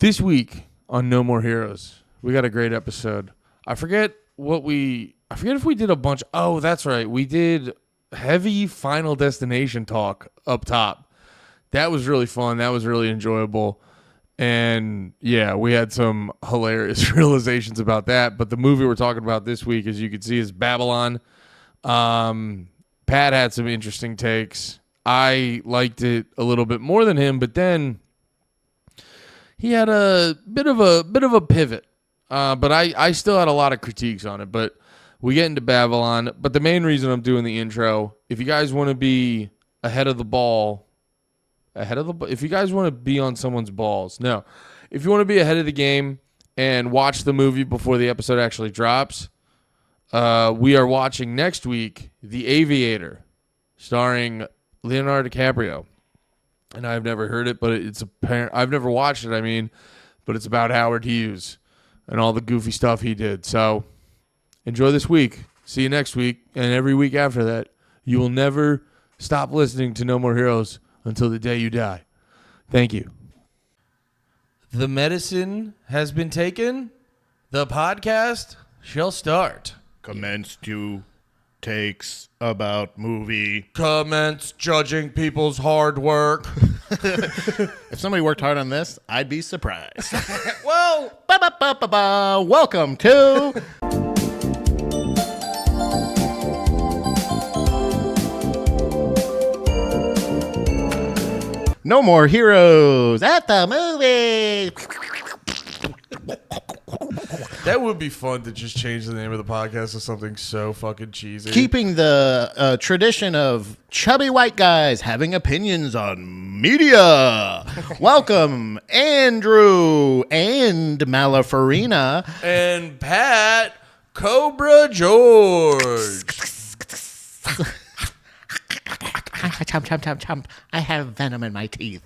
This week on No More Heroes, we got a great episode. I forget if we did a bunch. Oh, that's right. We did heavy Final Destination talk up top. That was really fun. That was really enjoyable. And yeah, we had some hilarious realizations about that. But the movie we're talking about this week, as you can see, is Babylon. Pat had some interesting takes. I liked it a little bit more than him, but then he had a bit of a pivot. But I still had a lot of critiques on it. But we get into Babylon. But the main reason I'm doing the intro, if you guys want to be ahead of the ball, if you guys want to be on someone's balls, no. If you want to be ahead of the game and watch the movie before the episode actually drops, we are watching next week The Aviator, starring Leonardo DiCaprio. And I've never heard it, but it's apparent. I've never watched it, but it's about Howard Hughes and all the goofy stuff he did. So enjoy this week. See you next week and every week after that. You will never stop listening to No More Heroes until the day you die. Thank you. The medicine has been taken. The podcast shall start. Commence to takes about movie. Commence judging people's hard work. If somebody worked hard on this, I'd be surprised. Well, welcome to No More Heroes at the Movies. that would be fun to just change the name of the podcast to something so fucking cheesy. Keeping the tradition of chubby white guys having opinions on media. Welcome, Andrew and Malafarina. And Pat Cobra George. Chomp. I have venom in my teeth.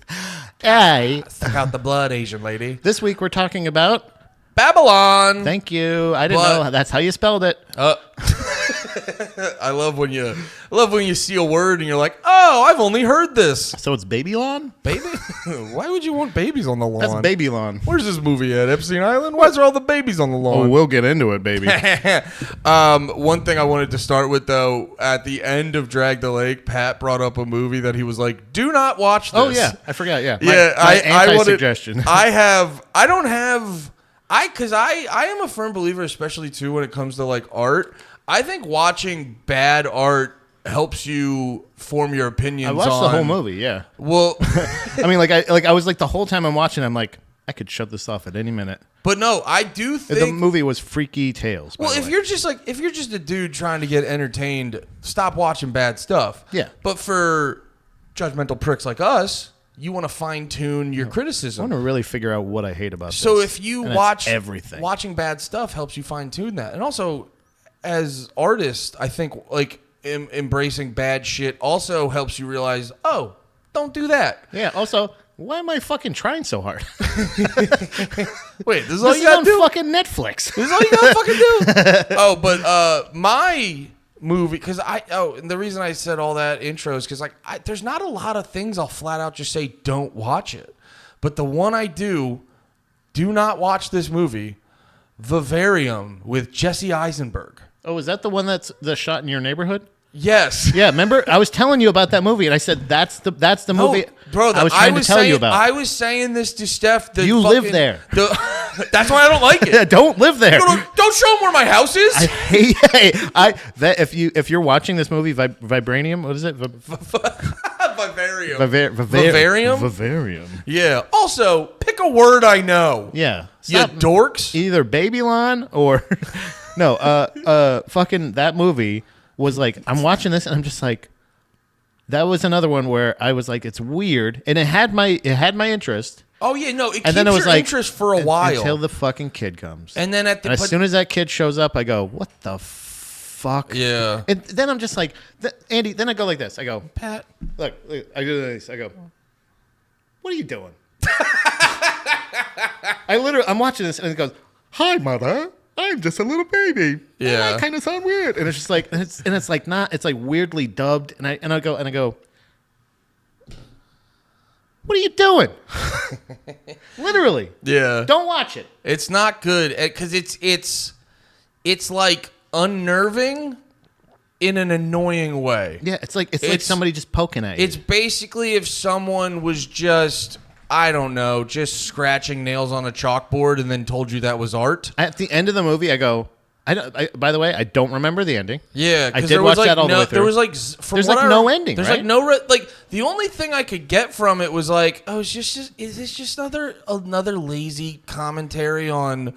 Suck out the blood, Asian lady. This week we're talking about Babylon. Thank you. I didn't know that's how you spelled it. I love when you see a word and you're like, oh, I've only heard this. So it's Babylon? Baby? Why would you want babies on the lawn? That's Babylon. Where's this movie at? Epstein Island? Why is there all the babies on the lawn? Oh, we'll get into it, baby. One thing I wanted to start with, though, at the end of Drag the Lake, Pat brought up a movie that he was like, do not watch this. Oh, yeah. I forgot, yeah. My anti-suggestion. Because I am a firm believer, especially too when it comes to like art. I think watching bad art helps you form your opinions. I watched the whole movie, yeah. Well, I was like the whole time I'm watching, I'm like, I could shut this off at any minute. But no, I do think the movie was Freaky Tales. Well, if you're just a dude trying to get entertained, stop watching bad stuff. Yeah. But for judgmental pricks like us, you want to fine tune your criticism. I want to really figure out what I hate about this. So if you watch everything, watching bad stuff helps you fine tune that. And also, as artists, I think like embracing bad shit also helps you realize, oh, don't do that. Yeah. Also, why am I fucking trying so hard? Wait, this is all you gotta do? Fucking Netflix. This is all you gotta fucking do. Oh, but my movie, because and the reason I said all that intro is because there's not a lot of things I'll flat out just say don't watch it, but the one I do not watch this movie, Vivarium with Jesse Eisenberg. Oh, is that the one that's the shot in your neighborhood? Yes. Yeah, remember I was telling you about that movie, and I said that's the movie. Bro, I was trying to tell you about. I was saying this to Steph. You live there. That's why I don't like it. Don't live there. Don't show them where my house is. I hate if you're watching this movie, Vibranium. What is it? Vivarium. Vivarium. Vivarium. Yeah. Also, pick a word I know. Yeah. Stop. You dorks. Either Babylon or no. Fucking that movie was like, I'm watching this and I'm just like, that was another one where I was like, it's weird, and it had my interest. Oh yeah, no, it and keeps your like, interest for a while until the fucking kid comes. And then as soon as that kid shows up, I go, what the fuck? Yeah. And then I'm just like, Andy. Then I go like this. I go, Pat, look. I do this. I go, what are you doing? I'm watching this, and it goes, hi, mother. I'm just a little baby. Yeah. I kind of sound weird. And it's just like, it's like not, it's like weirdly dubbed. And I go, What are you doing? Literally. Yeah. Don't watch it. It's not good because it's like unnerving in an annoying way. Yeah, it's like somebody just poking at you. It's basically if someone was just, I don't know, just scratching nails on a chalkboard and then told you that was art. At the end of the movie, I go, by the way, I don't remember the ending. Yeah, I did watch that all the way through. There was like, from There's what like no ending. There's right? like no like the only thing I could get from it was like, oh, is this just another lazy commentary on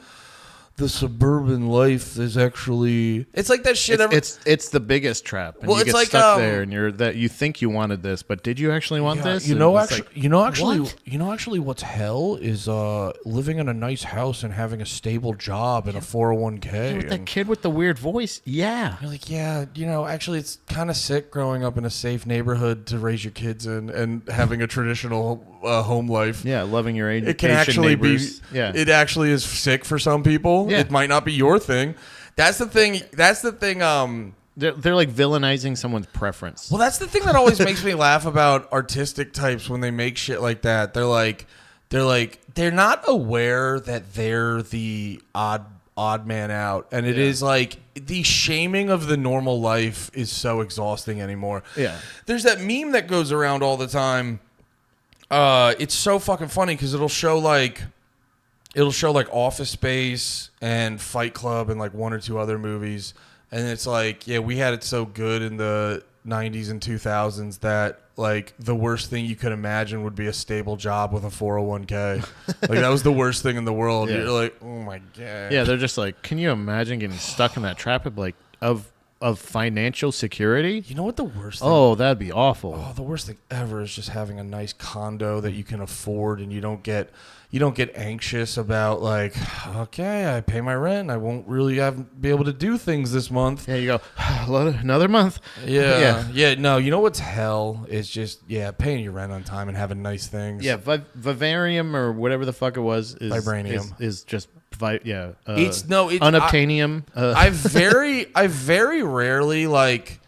the suburban life? Is actually, it's like that shit. It's the biggest trap. And Well, you it's get like, stuck there, and you think you wanted this, but did you actually want this? You And know, it's actually, what? what's hell is living in a nice house and having a stable job and a 401k. With that and kid with the weird voice, yeah. you're like, yeah, actually, it's kind of sick growing up in a safe neighborhood to raise your kids in and having a traditional home life. Yeah, loving your age. It can actually neighbors. be. Yeah. It actually is sick for some people. Yeah. It might not be your thing. That's the thing. They're like villainizing someone's preference. Well, that's the thing that always makes me laugh about artistic types when they make shit like that. They're not aware that they're the odd man out, and it is like the shaming of the normal life is so exhausting anymore. Yeah. There's that meme that goes around all the time. It's so fucking funny because it'll show like Office Space and Fight Club and like one or two other movies. And it's like, yeah, we had it so good in the 90s and 2000s that like the worst thing you could imagine would be a stable job with a 401k. Like that was the worst thing in the world. Yeah. You're like, oh my God. Yeah, they're just like, can you imagine getting stuck in that trap of financial security? You know what the worst thing? Oh, that'd be awful. Oh, the worst thing ever is just having a nice condo that you can afford and you don't get anxious about like, okay, I pay my rent, I won't really be able to do things this month. Yeah, you go, another month. Yeah. No, you know what's hell is just paying your rent on time and having nice things. Yeah, Vivarium or whatever the fuck it was is Vibranium. is just It's unobtainium. I very rarely like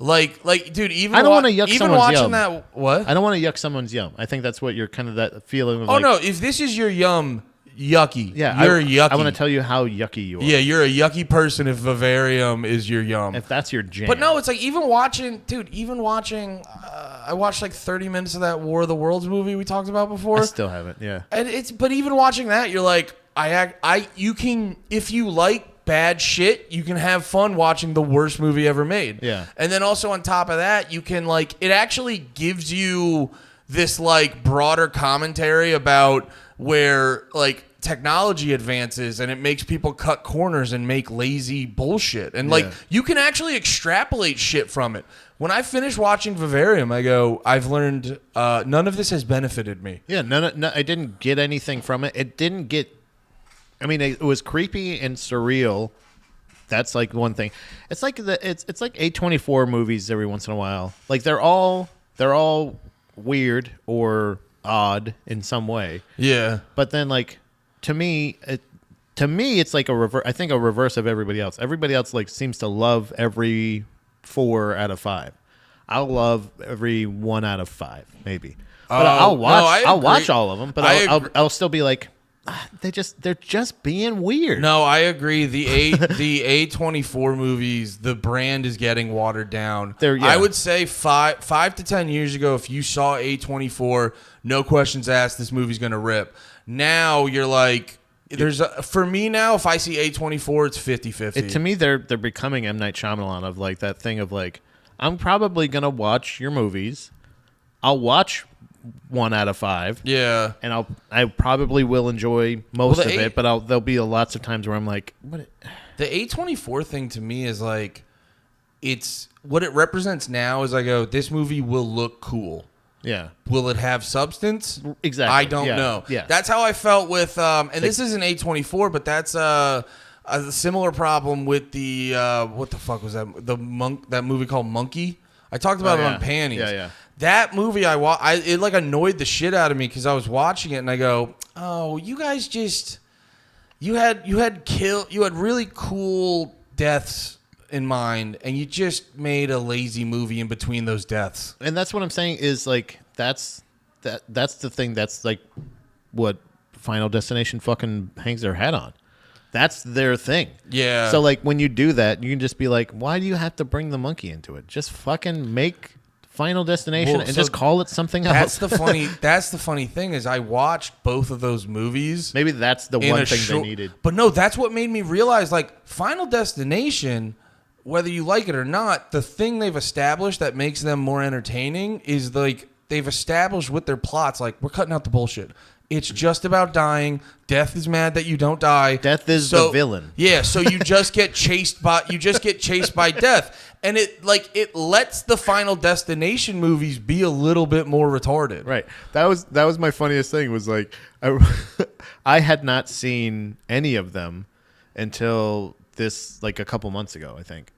dude, even I don't want to yuck even someone's watching yum. that what? I don't want to yuck someone's yum. I think that's what you're kind of that feeling of. Oh like, no, if this is your yum, yucky. Yeah, you're yucky. I want to tell you how yucky you are. Yeah, you're a yucky person if Vivarium is your yum. If that's your jam. But no, it's like even watching, I watched like 30 minutes of that War of the Worlds movie we talked about before. I still haven't. Yeah. And but even watching that, you're like, you can, if you like bad shit, you can have fun watching the worst movie ever made. Yeah. And then also on top of that, you can like, it actually gives you this like broader commentary about where like technology advances and it makes people cut corners and make lazy bullshit. And like, you can actually extrapolate shit from it. When I finish watching Vivarium, I go, I've learned none of this has benefited me. Yeah, no, I didn't get anything from it. It didn't get. I mean, it was creepy and surreal. That's like one thing. It's like it's like A24 movies every once in a while. Like they're all weird or odd in some way. Yeah. But then like to me it's like a reverse of everybody else. Everybody else like seems to love every 4 out of 5. I'll love every 1 out of 5 maybe. But I'll watch all of them, but I'll still be like, they're just being weird. No, I agree. The A24 movies, the brand is getting watered down. I would say 5 to 10 years ago, if you saw A24, no questions asked, this movie's gonna rip. Now you're like, for me now, if I see A24, it's 50-50. To me, they're becoming M. Night Shyamalan of like that thing of like, I'm probably gonna watch your movies. I'll watch 1 out of 5. Yeah. And I probably will enjoy most of it, but there'll be lots of times where I'm like, what? The A24 thing to me is like, it's what it represents now is I go, this movie will look cool. Yeah. Will it have substance? Exactly. I don't know. Yeah. That's how I felt with, and this isn't A24, but that's a similar problem with the, what the fuck was that? That movie called Monkey. I talked about it on Panties. Yeah. That movie it like annoyed the shit out of me because I was watching it and I go, oh, you guys just you had really cool deaths in mind and you just made a lazy movie in between those deaths. And that's what I'm saying is like that's that's the thing. That's like what Final Destination fucking hangs their hat on. That's their thing. Yeah. So like when you do that, you can just be like, why do you have to bring the monkey into it? Just fucking make Final Destination and just call it something else. That's the funny thing is I watched both of those movies. Maybe that's the one thing they needed. But no, that's what made me realize like Final Destination, whether you like it or not, the thing they've established that makes them more entertaining is like they've established with their plots like we're cutting out the bullshit. It's just about dying. Death is mad that you don't die. Death is the villain. Yeah, so you just get chased by death. And it lets the Final Destination movies be a little bit more retarded. Right. That was my funniest thing was like I had not seen any of them until this like a couple months ago, I think.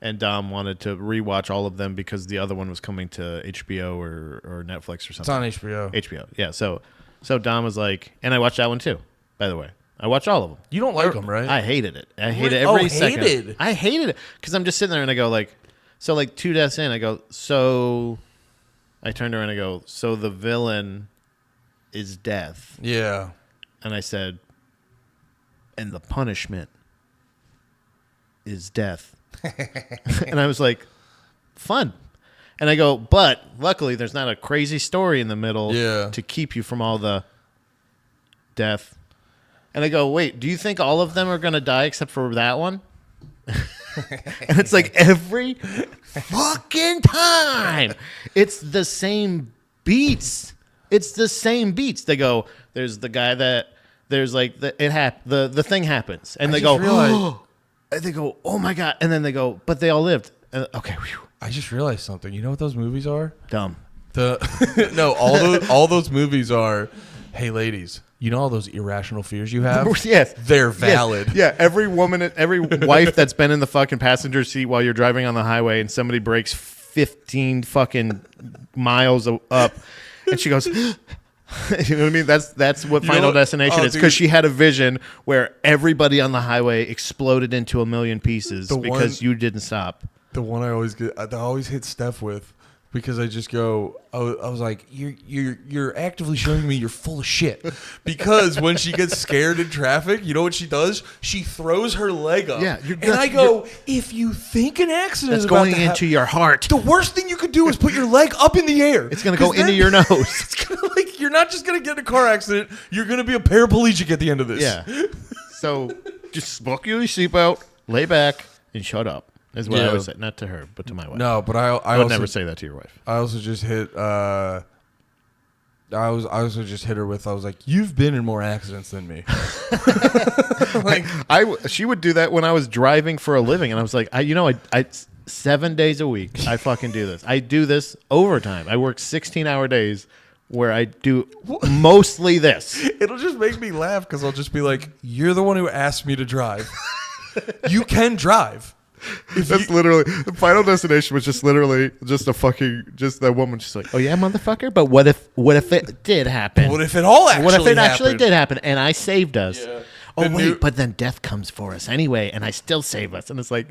And Dom wanted to rewatch all of them because the other one was coming to HBO or Netflix or something. It's on HBO. HBO. Yeah, so Dom was like, and I watched that one too, by the way. I watched all of them. You don't like them, right? I hated it. I hated every second. Hated? I hated it because I'm just sitting there and I go like, so like 2 deaths in, I go, so I turned around and I go, so the villain is death. Yeah. And I said, and the punishment is death. And I was like, fun. And I go, but luckily there's not a crazy story in the middle to keep you from all the death. And I go, wait, do you think all of them are going to die except for that one? And it's like every fucking time. It's the same beats. It's the same beats. They go, there's the guy that, there's like, the thing happens. And they go, oh. And they go, oh my God. And then they go, but they all lived. Okay, whew. I just realized something. You know what those movies are? Dumb. No, all those movies are, hey ladies, you know all those irrational fears you have? Yes. They're valid. Yes. Yeah, every woman, every wife that's been in the fucking passenger seat while you're driving on the highway and somebody breaks 15 fucking miles up and she goes, you know what I mean? That's what Final Destination is, because she had a vision where everybody on the highway exploded into a million pieces because you didn't stop. The one I always hit Steph with, because I just go, I was like, you're actively showing me you're full of shit. Because when she gets scared in traffic, you know what she does? She throws her leg up. Yeah, and I go, if you think an accident is going into your heart, the worst thing you could do is put your leg up in the air. It's going to go into your nose. It's gonna, like, you're not just going to get in a car accident. You're going to be a paraplegic at the end of this. Yeah. So just buckle your seatbelt, lay back, and shut up. Is what I always say. Not to her, but to my wife. No, but I would also never say that to your wife. I also just hit. I also just hit her with. I was like, "You've been in more accidents than me." Like she would do that when I was driving for a living, and I was like, I 7 days a week, I fucking do this. I do this overtime. I work 16-hour days where I do mostly this. It'll just make me laugh because I'll just be like, "You're the one who asked me to drive. You can drive." That's literally the Final Destination was just literally just a fucking just that woman just like, oh yeah, motherfucker. But what if it did happen? What if it all actually? What if it happened? actually did happen and I saved us? Yeah. Oh wait, but then death comes for us anyway, and I still save us, and it's like.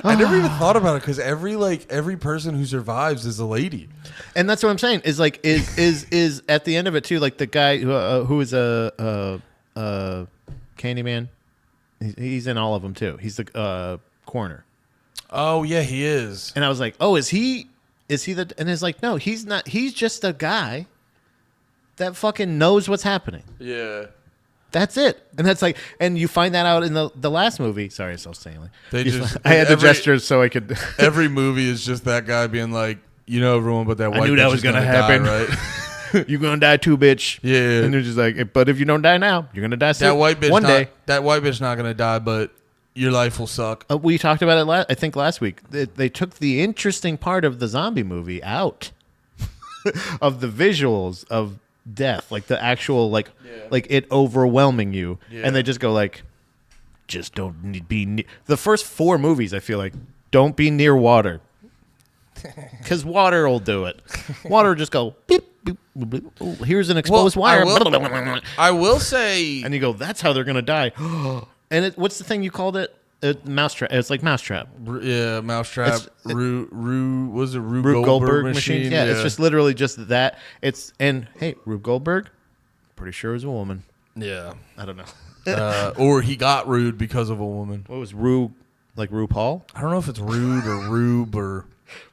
I never even thought about it because every person who survives is a lady, and that's what I'm saying is like is at the end of it too, like the guy who is a Candyman. He's in all of them too. He's the coroner. Oh yeah, he is. And I was like, oh, is he the? And it's like, no, he's not. He's just a guy that fucking knows what's happening. Yeah. That's it. And that's like, and you find that out in the last movie. Sorry, I was saying. I had the gestures so I could. Every movie is just that guy being like, you know, everyone but that white. I knew that was gonna happen, die, right? You're gonna die too, bitch. Yeah. And they're just like, but if you don't die now, you're gonna die soon. That white bitch one day. That white bitch not gonna die, but your life will suck. We talked about it. I think last week. They took the interesting part of the zombie movie out of the visuals of death, like the actual like it overwhelming you, and they just go like, just don't be the first 4 movies. I feel like don't be near water. Because water will do it. Water will just go, beep, beep, beep, beep. Oh, here's an exposed wire. I will say... And you go, that's how they're going to die. And what's the thing you called it? Mousetrap. It's like Mousetrap. Yeah, Mousetrap. Was it Rube Rube Goldberg machine? Yeah, it's just literally just that. And hey, Rube Goldberg, pretty sure is a woman. Yeah. I don't know. Or he got rude because of a woman. What was Rube, like RuPaul? I don't know if it's Rude or Rube or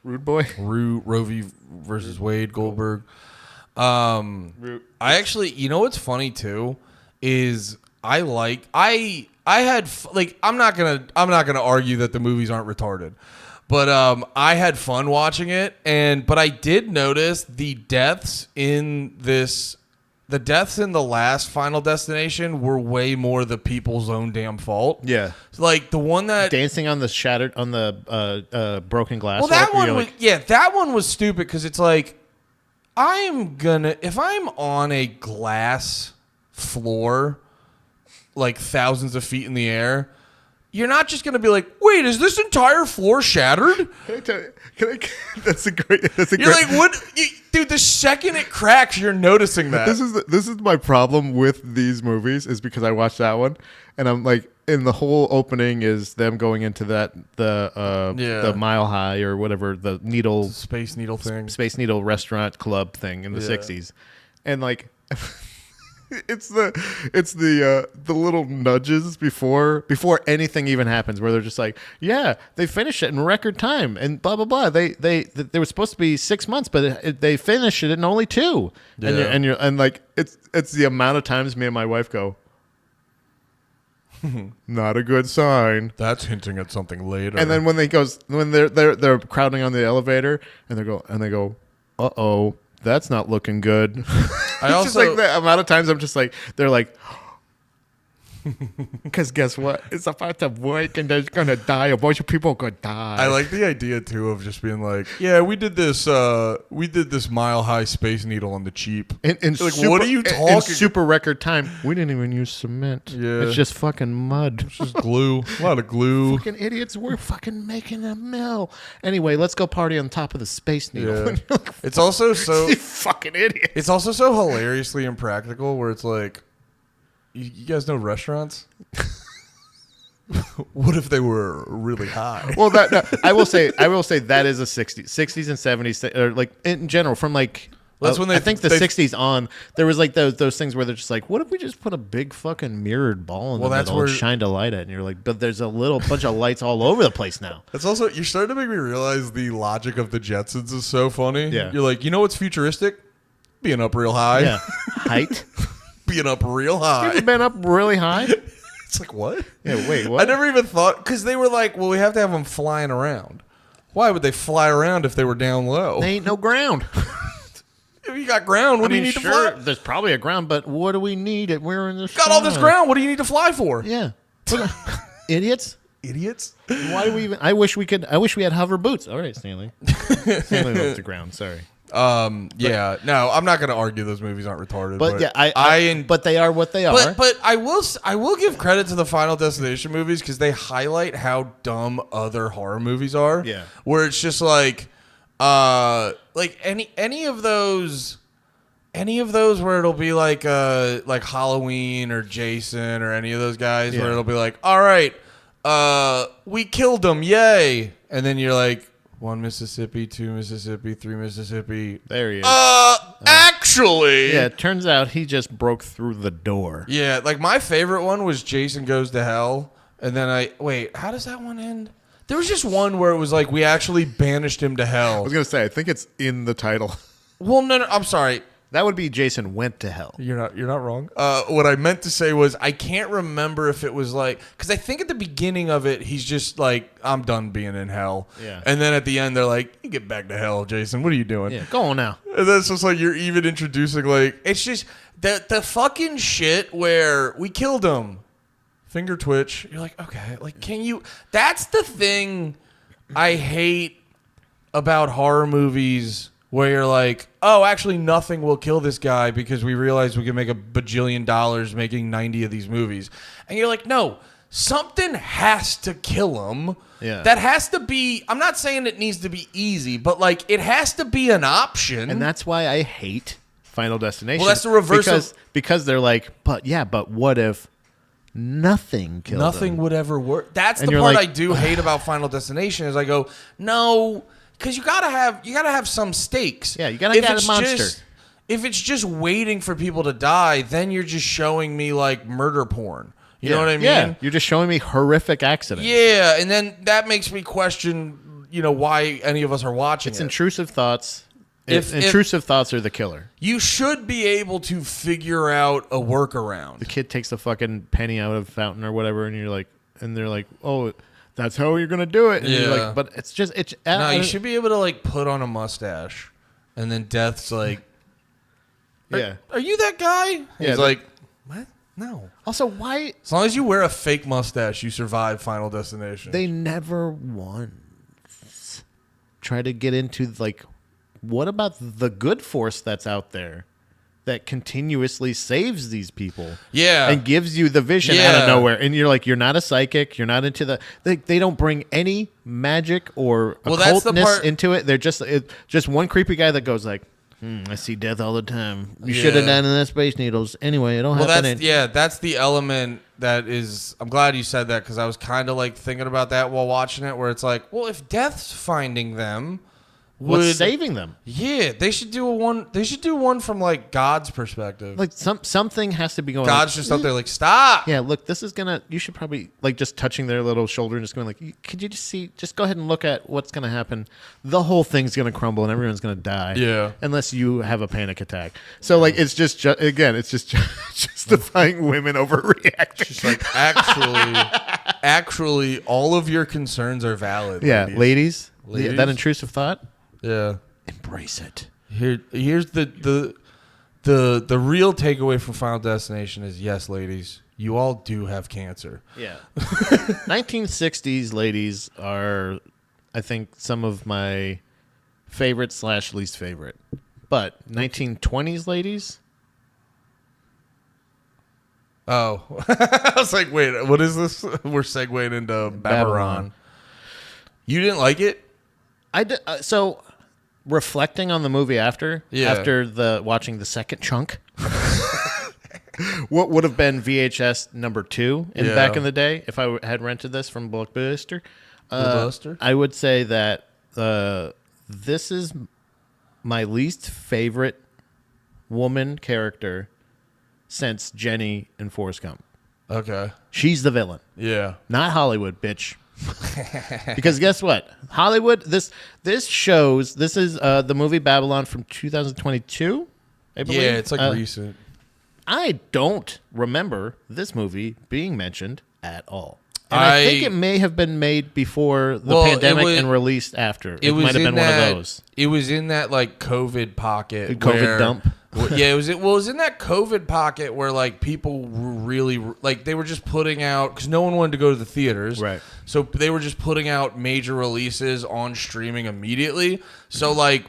Rude Boy? Roe v. versus Wade Goldberg. I actually, you know what's funny too is I had like I'm not gonna argue that the movies aren't retarded, but I had fun watching it, but I did notice the deaths in the last Final Destination were way more the people's own damn fault. Yeah. Like the one that Dancing on the broken glass. well, that one was like, that one was stupid because it's like if I'm on a glass floor, like thousands of feet in the air, you're not just gonna be like, wait, is this entire floor shattered? Can I tell you? That's a great. You're like, what, dude? The second it cracks, you're noticing that. This is my problem with these movies is because I watched that one and I'm like, and the whole opening is them going into the Mile High or whatever the needle Space Needle thing, Space Needle restaurant club thing in the 60s, and like. It's the little nudges before anything even happens where they're just like, yeah, they finished it in record time and blah blah blah. They were supposed to be 6 months, but they finished it in only 2. Yeah. And like it's the amount of times me and my wife go, not a good sign. That's hinting at something later. And then when they're crowding on the elevator and they go, uh-oh. That's not looking good. I It's also just like the amount of times I'm just like, they're like, because guess what? It's about to work and there's going to die. A bunch of people are going to die. I like the idea too of just being like, yeah, we did this Mile High Space Needle on the cheap. In like, super, what are you talking? In super record time. We didn't even use cement. Yeah. It's just fucking mud. It's just glue. A lot of glue. Fucking idiots. We're fucking making a mill. Anyway, let's go party on top of the Space Needle. Yeah. It's also so you fucking idiot. It's also so hilariously impractical where it's like, you guys know restaurants? What if they were really high? Well, I will say that is a 60s and 70s, or like in general, from like, well, that's when I think the 60s on, there was like those things where they're just like, what if we just put a big fucking mirrored ball in the middle and shined a light at it? And you're like, but there's a little bunch of lights all over the place now. That's also, you're starting to make me realize the logic of the Jetsons is so funny. Yeah. You're like, you know what's futuristic? Being up real high. Yeah. Height. Being up real high. You ever been up really high? It's like, what? Yeah, wait, what? I never even thought, because they were like, well, we have to have them flying around. Why would they fly around if they were down low? There ain't no ground. If you got ground, what do you need to fly? There's probably a ground, but what do we need? We're in the Got all this ground. What do you need to fly for? Yeah. Idiots. Idiots. Why do we even? I wish we had hover boots. All right, Stanley. Stanley loves the ground. Sorry. Yeah. No, I'm not going to argue those movies aren't retarded. But yeah, but they are what they are. But I will give credit to the Final Destination movies because they highlight how dumb other horror movies are. Yeah. Where it's just like any of those where it'll be like Halloween or Jason or any of those guys where it'll be like, all right, we killed them, yay, and then you're like, 1 Mississippi, 2 Mississippi, 3 Mississippi. There he is. Actually, yeah. It turns out he just broke through the door. Yeah, like my favorite one was Jason Goes to Hell, and then how does that one end? There was just one where it was like we actually banished him to hell. I was gonna say, I think it's in the title. Well, no, I'm sorry. That would be Jason Went to Hell. You're not wrong. What I meant to say was I can't remember if it was like, because I think at the beginning of it he's just like, I'm done being in hell. Yeah. And then at the end they're like, you get back to hell, Jason. What are you doing? Yeah, go on now. And then it's just like you're even introducing like it's just the fucking shit where we killed him. Finger twitch. You're like, okay, like can you? That's the thing I hate about horror movies. Where you're like, oh, actually nothing will kill this guy because we realize we can make $1 bajillion making 90 of these movies. And you're like, no, something has to kill him. Yeah. That has to be, I'm not saying it needs to be easy, but like it has to be an option. And that's why I hate Final Destination. Well, that's the reverse because they're like, but what if nothing killed Nothing him. would ever work. That's And the you're part like, I do hate about Final Destination is I go, no, because you gotta have some stakes. Yeah, you gotta get a monster. If it's just waiting for people to die, then you're just showing me like murder porn. You know what I mean? Yeah, you're just showing me horrific accidents. Yeah, and then that makes me question, why any of us are watching It's it. intrusive thoughts. If- Intrusive thoughts are the killer. You should be able to figure out a workaround. The kid takes the fucking penny out of the fountain or whatever, and they're like, oh, that's how you're gonna do it. And you're Yeah. like, but it's No, you should be able to like put on a mustache, and then Death's like, yeah. "Are you that guy?" Yeah, He's but- like, "What? No." Also, why As long as you wear a fake mustache, you survive Final Destination. they never once try to get into like, what about the good force that's out there that continuously saves these people? Yeah. And gives you the vision out Yeah. of nowhere. And you're like, you're not a psychic. You're not into they don't bring any magic or Well, that's the occultness part- into it. They're just one creepy guy that goes like, I see death all the time. You should have Yeah. done in the space needles. Anyway, it don't Well, happen. that's the element that is. I'm glad you said that because I was kind of like thinking about that while watching it, where it's like, well, if Death's finding them, What's saving them? Yeah, they should do one. They should do one from like God's perspective. Like something has to be going on. God's just out there like, stop. Yeah, look, this is gonna. You should probably like just touching their little shoulder and just going like, could you just see? Just go ahead and look at what's gonna happen. The whole thing's gonna crumble and everyone's gonna die. Yeah. unless you have a panic attack. So like, it's just again, it's just justifying women overreacting. It's like actually, all of your concerns are valid. Yeah, ladies. ladies, that intrusive thought. Yeah. Embrace it. Here's the real takeaway from Final Destination is yes, ladies, you all do have cancer. Yeah. 1960s ladies are, I think, some of my favorite / least favorite. But 1920s ladies, Oh, I was like, wait, what is this? We're segueing into Babylon. You didn't like it? so reflecting on the movie after Yeah. watching the second chunk, what would have been VHS number 2 Yeah. back in the day if I had rented this from Blockbuster? Blockbuster? I would say that this is my least favorite woman character since Jenny in Forrest Gump. Okay. She's the villain, Yeah. not Hollywood, bitch. Because guess what? Hollywood. This shows. This is the movie Babylon from 2022. I believe. Yeah, it's like recent. I don't remember this movie being mentioned at all. And I think it may have been made before the Well, pandemic it was- and released after. It was might have in been one that, of those. It was in that like COVID pocket. COVID where- dump? Yeah, it was in that COVID pocket where like people were really like they were just putting out because no one wanted to go to the theaters, Right. So they were just putting out major releases on streaming immediately. So like,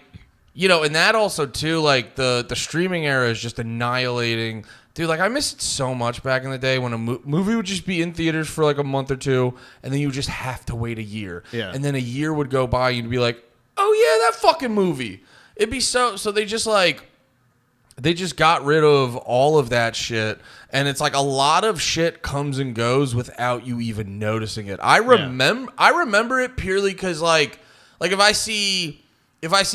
and that also too, like the streaming era is just annihilating. Dude, like I miss it so much back in the day when a movie would just be in theaters for like a month or two, and then you would just have to wait a year. Yeah. And then a year would go by, and you'd be like, oh yeah, that fucking movie. It'd be so they just like. They just got rid of all of that shit, and it's like a lot of shit comes and goes without you even noticing it. I remember it purely because like if I see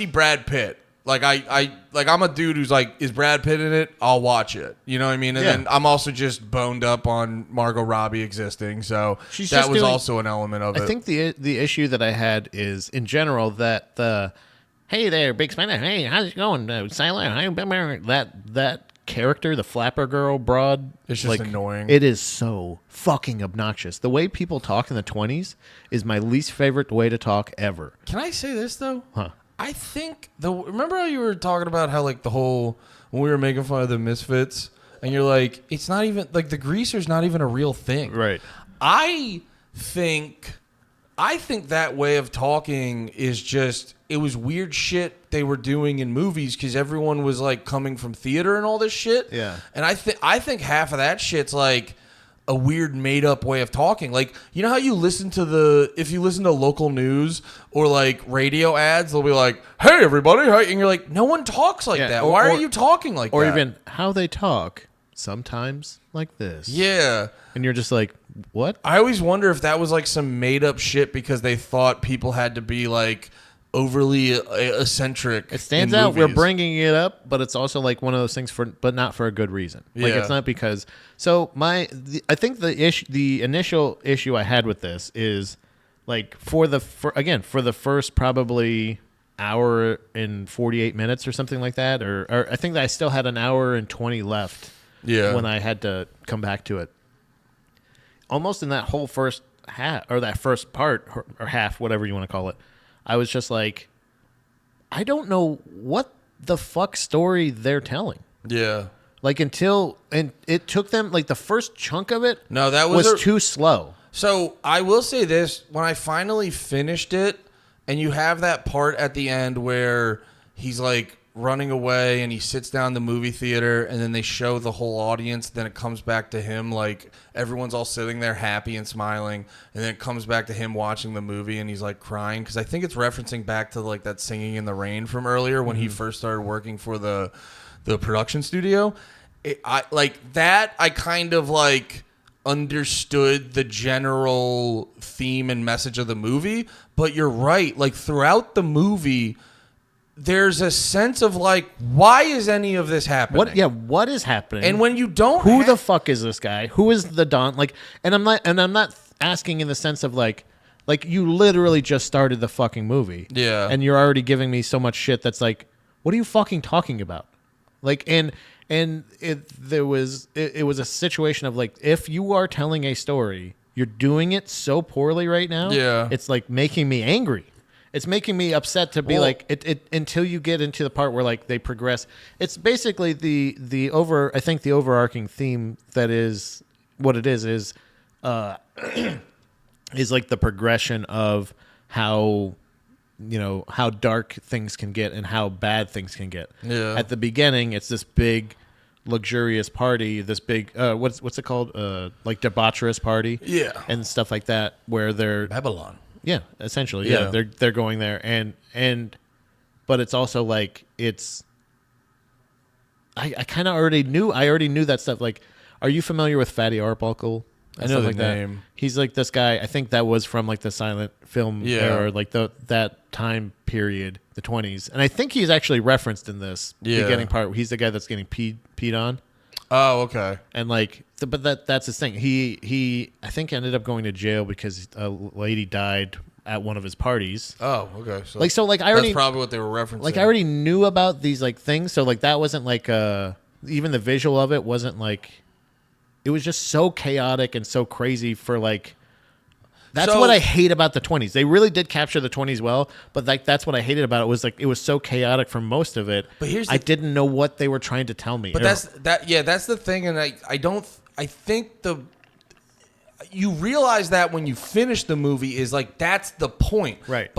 Brad Pitt, like I'm a dude who's like, is Brad Pitt in it? I'll watch it. You know what I mean? And Yeah. then I'm also just boned up on Margot Robbie existing, so She's that just was doing- also an element of it. I think the issue that I had is in general that the hey there, big spider, hey, how's it going, Siler? That character, the flapper girl, broad, It's just annoying. It is so fucking obnoxious. The way people talk in the 20s is my least favorite way to talk ever. Can I say this though? Huh? I think remember how you were talking about how like the whole when we were making fun of the Misfits and you're like it's not even like the greaser's not even a real thing. Right. I think that way of talking is just it was weird shit they were doing in movies because everyone was like coming from theater and all this shit. Yeah. And I think half of that shit's like a weird made up way of talking. Like, you know how you listen to if you listen to local news or like radio ads, they'll be like, hey everybody, hey, and you're like, no one talks like Yeah, that. or- Why or- are you talking like Or that? even how they talk sometimes like this. Yeah. And you're just like, what? I always wonder if that was like some made up shit because they thought people had to be like overly eccentric. It stands in out. We're movies. bringing it up, but it's also like one of those things but not for a good reason. Like Yeah. it's not because. So I think the initial issue I had with this is like for the first probably hour and 48 minutes or something like that, or I think that I still had an hour and 20 left. Yeah. When I had to come back to it. Almost in that whole first half or that first part or half, whatever you want to call it, I was just like, I don't know what the fuck story they're telling. Yeah. Like and it took them like the first chunk of it. No, that was too slow. So I will say this: when I finally finished it, and you have that part at the end where he's like running away and he sits down in the movie theater and then they show the whole audience, then it comes back to him, like everyone's all sitting there happy and smiling, and then it comes back to him watching the movie and he's like crying because I think it's referencing back to like that Singing in the Rain from earlier when he first started working for the production studio. I kind of like understood the general theme and message of the movie, but you're right, like throughout the movie there's a sense of like, why is any of this happening? What is happening? And when you don't, who the fuck is this guy? Who is the Don? Like, and I'm not asking in the sense of like you literally just started the fucking movie, Yeah. and you're already giving me so much shit that's like, what are you fucking talking about? Like, and it was a situation of like, if you are telling a story, you're doing it so poorly right now. Yeah. It's like making me angry. It's making me upset to be like it until you get into the part where like they progress. It's basically the overarching theme that is what it is is like the progression of how how dark things can get and how bad things can get. Yeah. At the beginning, it's this big luxurious party, this big what's it called? Like debaucherous party. Yeah. And stuff like that where they're Babylon. yeah, essentially. Yeah. They're going there and but it's also like it's I kind of already knew that stuff. Like, are you familiar with Fatty Arbuckle? I know the name. That? He's like this guy. I think that was from like the silent film era, like that time period, the 20s. And I think he's actually referenced in this beginning part. He's the guy that's getting peed on. Oh, okay. And like, but that's his thing. He I think ended up going to jail because a lady died at one of his parties. Oh, okay. So I already that's probably what they were referencing. like I already knew about these like things. So like that wasn't like even the visual of it wasn't like, it was just so chaotic and so crazy for like. That's what I hate about the 20s. They really did capture the 20s well, but like that's what I hated about it was like it was so chaotic for most of it. But I didn't know what they were trying to tell me. But that's the thing, and I think you realize that when you finish the movie is like that's the point. Right.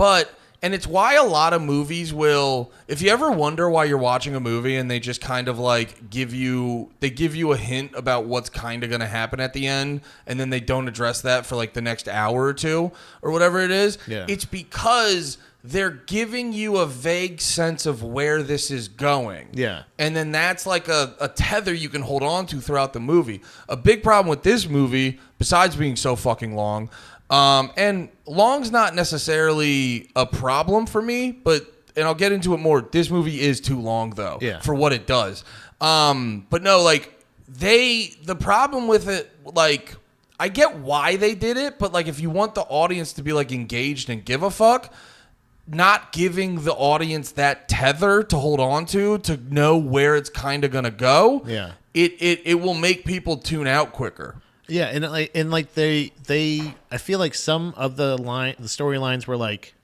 And it's why a lot of movies will, if you ever wonder why you're watching a movie and they just kind of like give you a hint about what's kind of going to happen at the end, and then they don't address that for like the next hour or two or whatever it is, it's because they're giving you a vague sense of where this is going. Yeah. And then that's like a tether you can hold on to throughout the movie. A big problem with this movie, besides being so fucking long, and long's not necessarily a problem for me, and I'll get into it more. This movie is too long though, for what it does. But no, like the problem with it, like I get why they did it, but like if you want the audience to be like engaged and give a fuck, not giving the audience that tether to hold on to know where it's kind of gonna go, it will make people tune out quicker. Yeah, and they I feel like some of the storylines were like,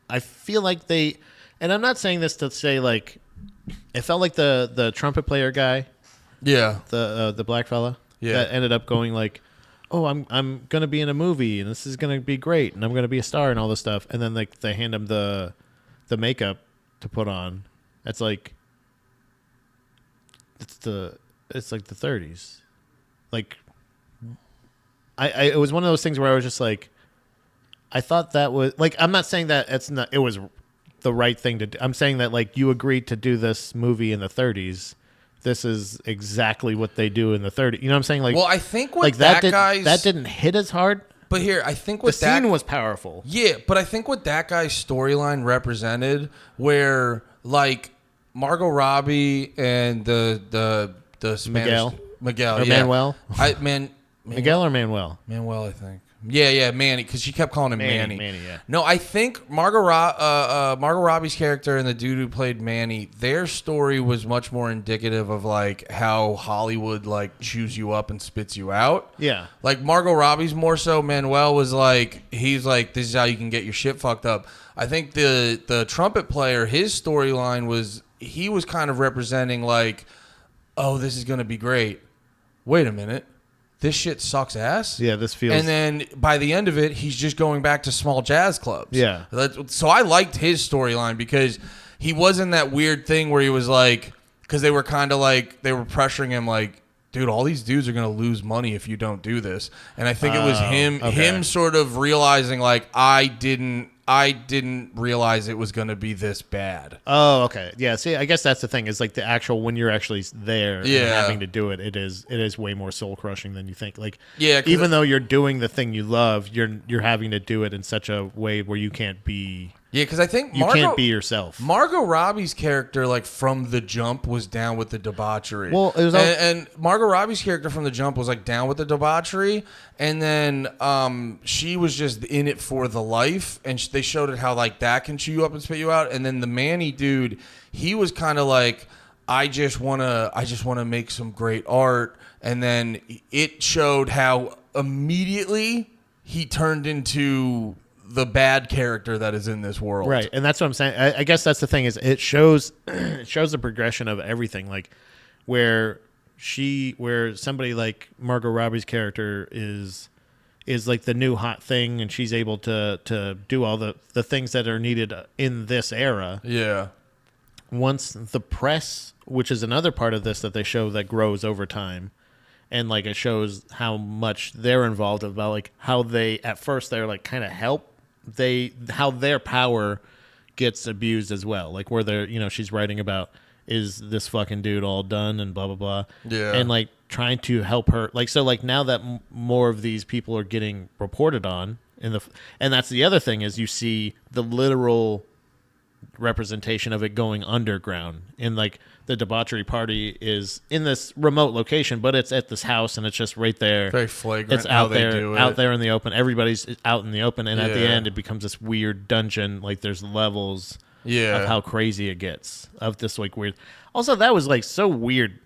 I feel like they, and I'm not saying this to say like, it felt like the trumpet player guy, the black fella, that ended up going like, oh, I'm gonna be in a movie and this is gonna be great and I'm gonna be a star and all this stuff, and then like they hand him the makeup to put on. That's like, it's like the 30s, like. It was one of those things where I was just like, I thought that was like, I'm not saying that it was the right thing to do. I'm saying that like you agreed to do this movie in the 30s this is exactly what they do in the 30s. You know what I'm saying? Like, Well, I think what like that did, guy's that didn't hit as hard. But here, I think The what that scene was powerful. Yeah, but I think what that guy's storyline represented, where like Margot Robbie and the Spanish Miguel, Or yeah. Manuel? Miguel or Manuel? Manuel, I think. Yeah, Manny, because she kept calling him Manny. Manny, yeah. No, I think Margot Robbie's character and the dude who played Manny, their story was much more indicative of like how Hollywood like chews you up and spits you out. Yeah. Like Margot Robbie's more so. Manuel was like, he's like, this is how you can get your shit fucked up. I think the trumpet player, his storyline was he was kind of representing like, oh, this is gonna be great. Wait a minute. This shit sucks ass. Yeah, this feels. And then by the end of it, he's just going back to small jazz clubs. Yeah. So I liked his storyline because he wasn't that weird thing where he was like, because they were kind of like, they were pressuring him like, dude, all these dudes are going to lose money if you don't do this. And I think it was him sort of realizing like, I didn't realize it was going to be this bad. Oh, okay. Yeah. See, I guess that's the thing is like the actual when you're actually there and having to do it, it is way more soul crushing than you think. Like, Yeah, even though you're doing the thing you love, you're having to do it in such a way where you can't be. Yeah, because I think You can't be yourself. Margot Robbie's character, like from the jump, was down with the debauchery. Well, it was and Margot Robbie's character from the jump was like down with the debauchery, and then she was just in it for the life, and they showed it how like that can chew you up and spit you out. And then the Manny dude, he was kind of like, I just wanna make some great art, and then it showed how immediately he turned into the bad character that is in this world. Right, and that's what I'm saying. I guess that's the thing is it shows the progression of everything. Like where somebody like Margot Robbie's character is like the new hot thing, and she's able to do all the things that are needed in this era. Yeah. Once the press, which is another part of this that they show that grows over time, and like it shows how much they're involved about like how they at first they're like kind of help. How their power gets abused as well. Like where they're, she's writing about, is this fucking dude all done and blah, blah, blah. Yeah. And like trying to help her. Like, so like now that more of these people are getting reported on and that's the other thing is you see the literal representation of it going underground, and like the debauchery party is in this remote location, but it's at this house and it's just right there. Very flagrant. It's out there in the open. Everybody's out in the open, and at the Yeah. end it becomes this weird dungeon. Like there's levels of how crazy it gets, of this like weird. Also, that was like so weird.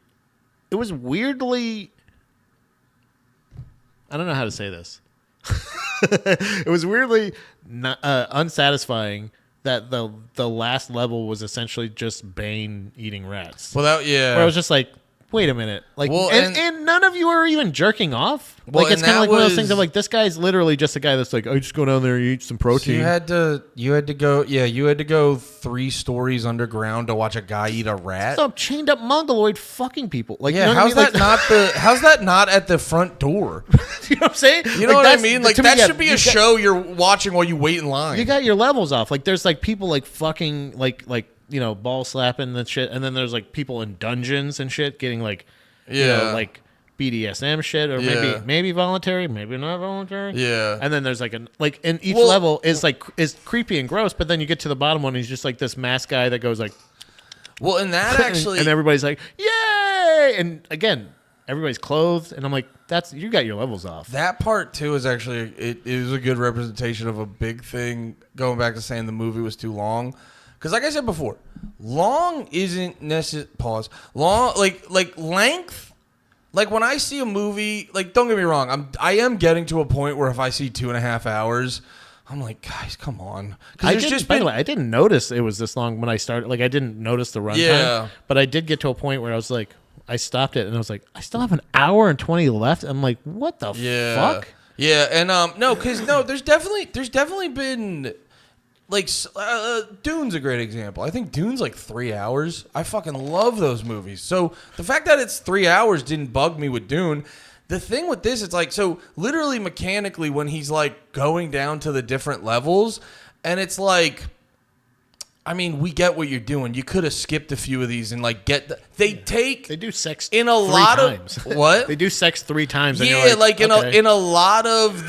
It was weirdly, I don't know how to say this. It was weirdly not, unsatisfying that the last level was essentially just Bane eating rats. Well, Where I was just like, wait a minute. Like, Well, and none of you are even jerking off. Well, Like, it's and kind of that like one of those things was- of like, this guy's literally just a guy that's like, I just go down there and eat some protein. you had to go 3 stories underground to watch a guy eat a rat. Some chained up mongoloid fucking people. Like, Yeah, you know how's what I mean? that how's that not at the front door? You know what I'm saying? You know what I that's- mean? Like to me, that yeah, should be you a got- show you're watching while you wait in line. You got your levels off. Like, there's like people like fucking like ball slapping and shit, and then there's like people in dungeons and shit getting like like BDSM shit, or maybe voluntary, maybe not voluntary. Yeah. And then there's like and each Well- level is creepy and gross, but then you get to the bottom one and he's just like this masked guy that goes like Well, and that actually and everybody's like, yay! And again, everybody's clothed, and I'm like, you got your levels off. that part too is actually it is a good representation of a big thing. Going back to saying the movie was too long, because like I said before, long isn't necessary. Pause. Long like length. Like when I see a movie, like don't get me wrong, I am getting to a point where if I see 2.5 hours, I'm like, guys, come on. By the way, I didn't notice it was this long when I started. Like, I didn't notice the runtime. Yeah. But I did get to a point where I was like, I stopped it and I was like, I still have an hour and 20 left. I'm like, what the fuck? Yeah, and there's definitely been like Dune's a great example. I think Dune's like 3 hours. I fucking love those movies. So the fact that it's 3 hours didn't bug me with Dune. The thing with this, it's like, so literally mechanically when he's like going down to the different levels, and it's like I mean, we get what you're doing. You could have skipped a few of these and like they do sex in a three lot times. of what They do sex 3 times. And yeah, you're like okay. in a lot of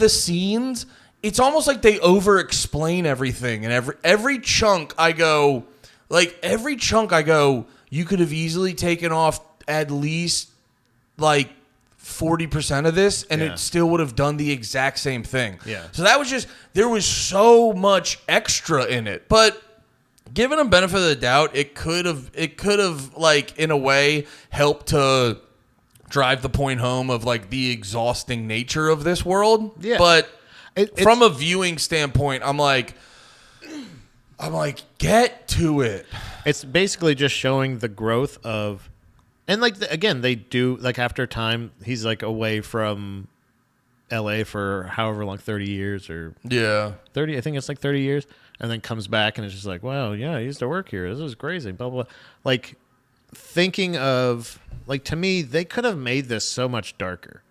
the scenes, it's almost like they over explain everything, and every chunk I go, you could have easily taken off at least like 40% of this, and Yeah. it still would have done the exact same thing. Yeah. So that was just, there was so much extra in it, but given them benefit of the doubt, it could have like in a way helped to drive the point home of like the exhausting nature of this world. Yeah. But It's- from a viewing standpoint, I'm like, get to it. It's basically just showing the growth of, and like again, they do like after time, he's like away from L.A. for however long, 30 years or Yeah. 30. I think it's like 30 years, and then comes back and it's just like, wow, yeah, I used to work here. This is crazy. Blah blah. Blah. Like thinking of like to me, they could have made this so much darker.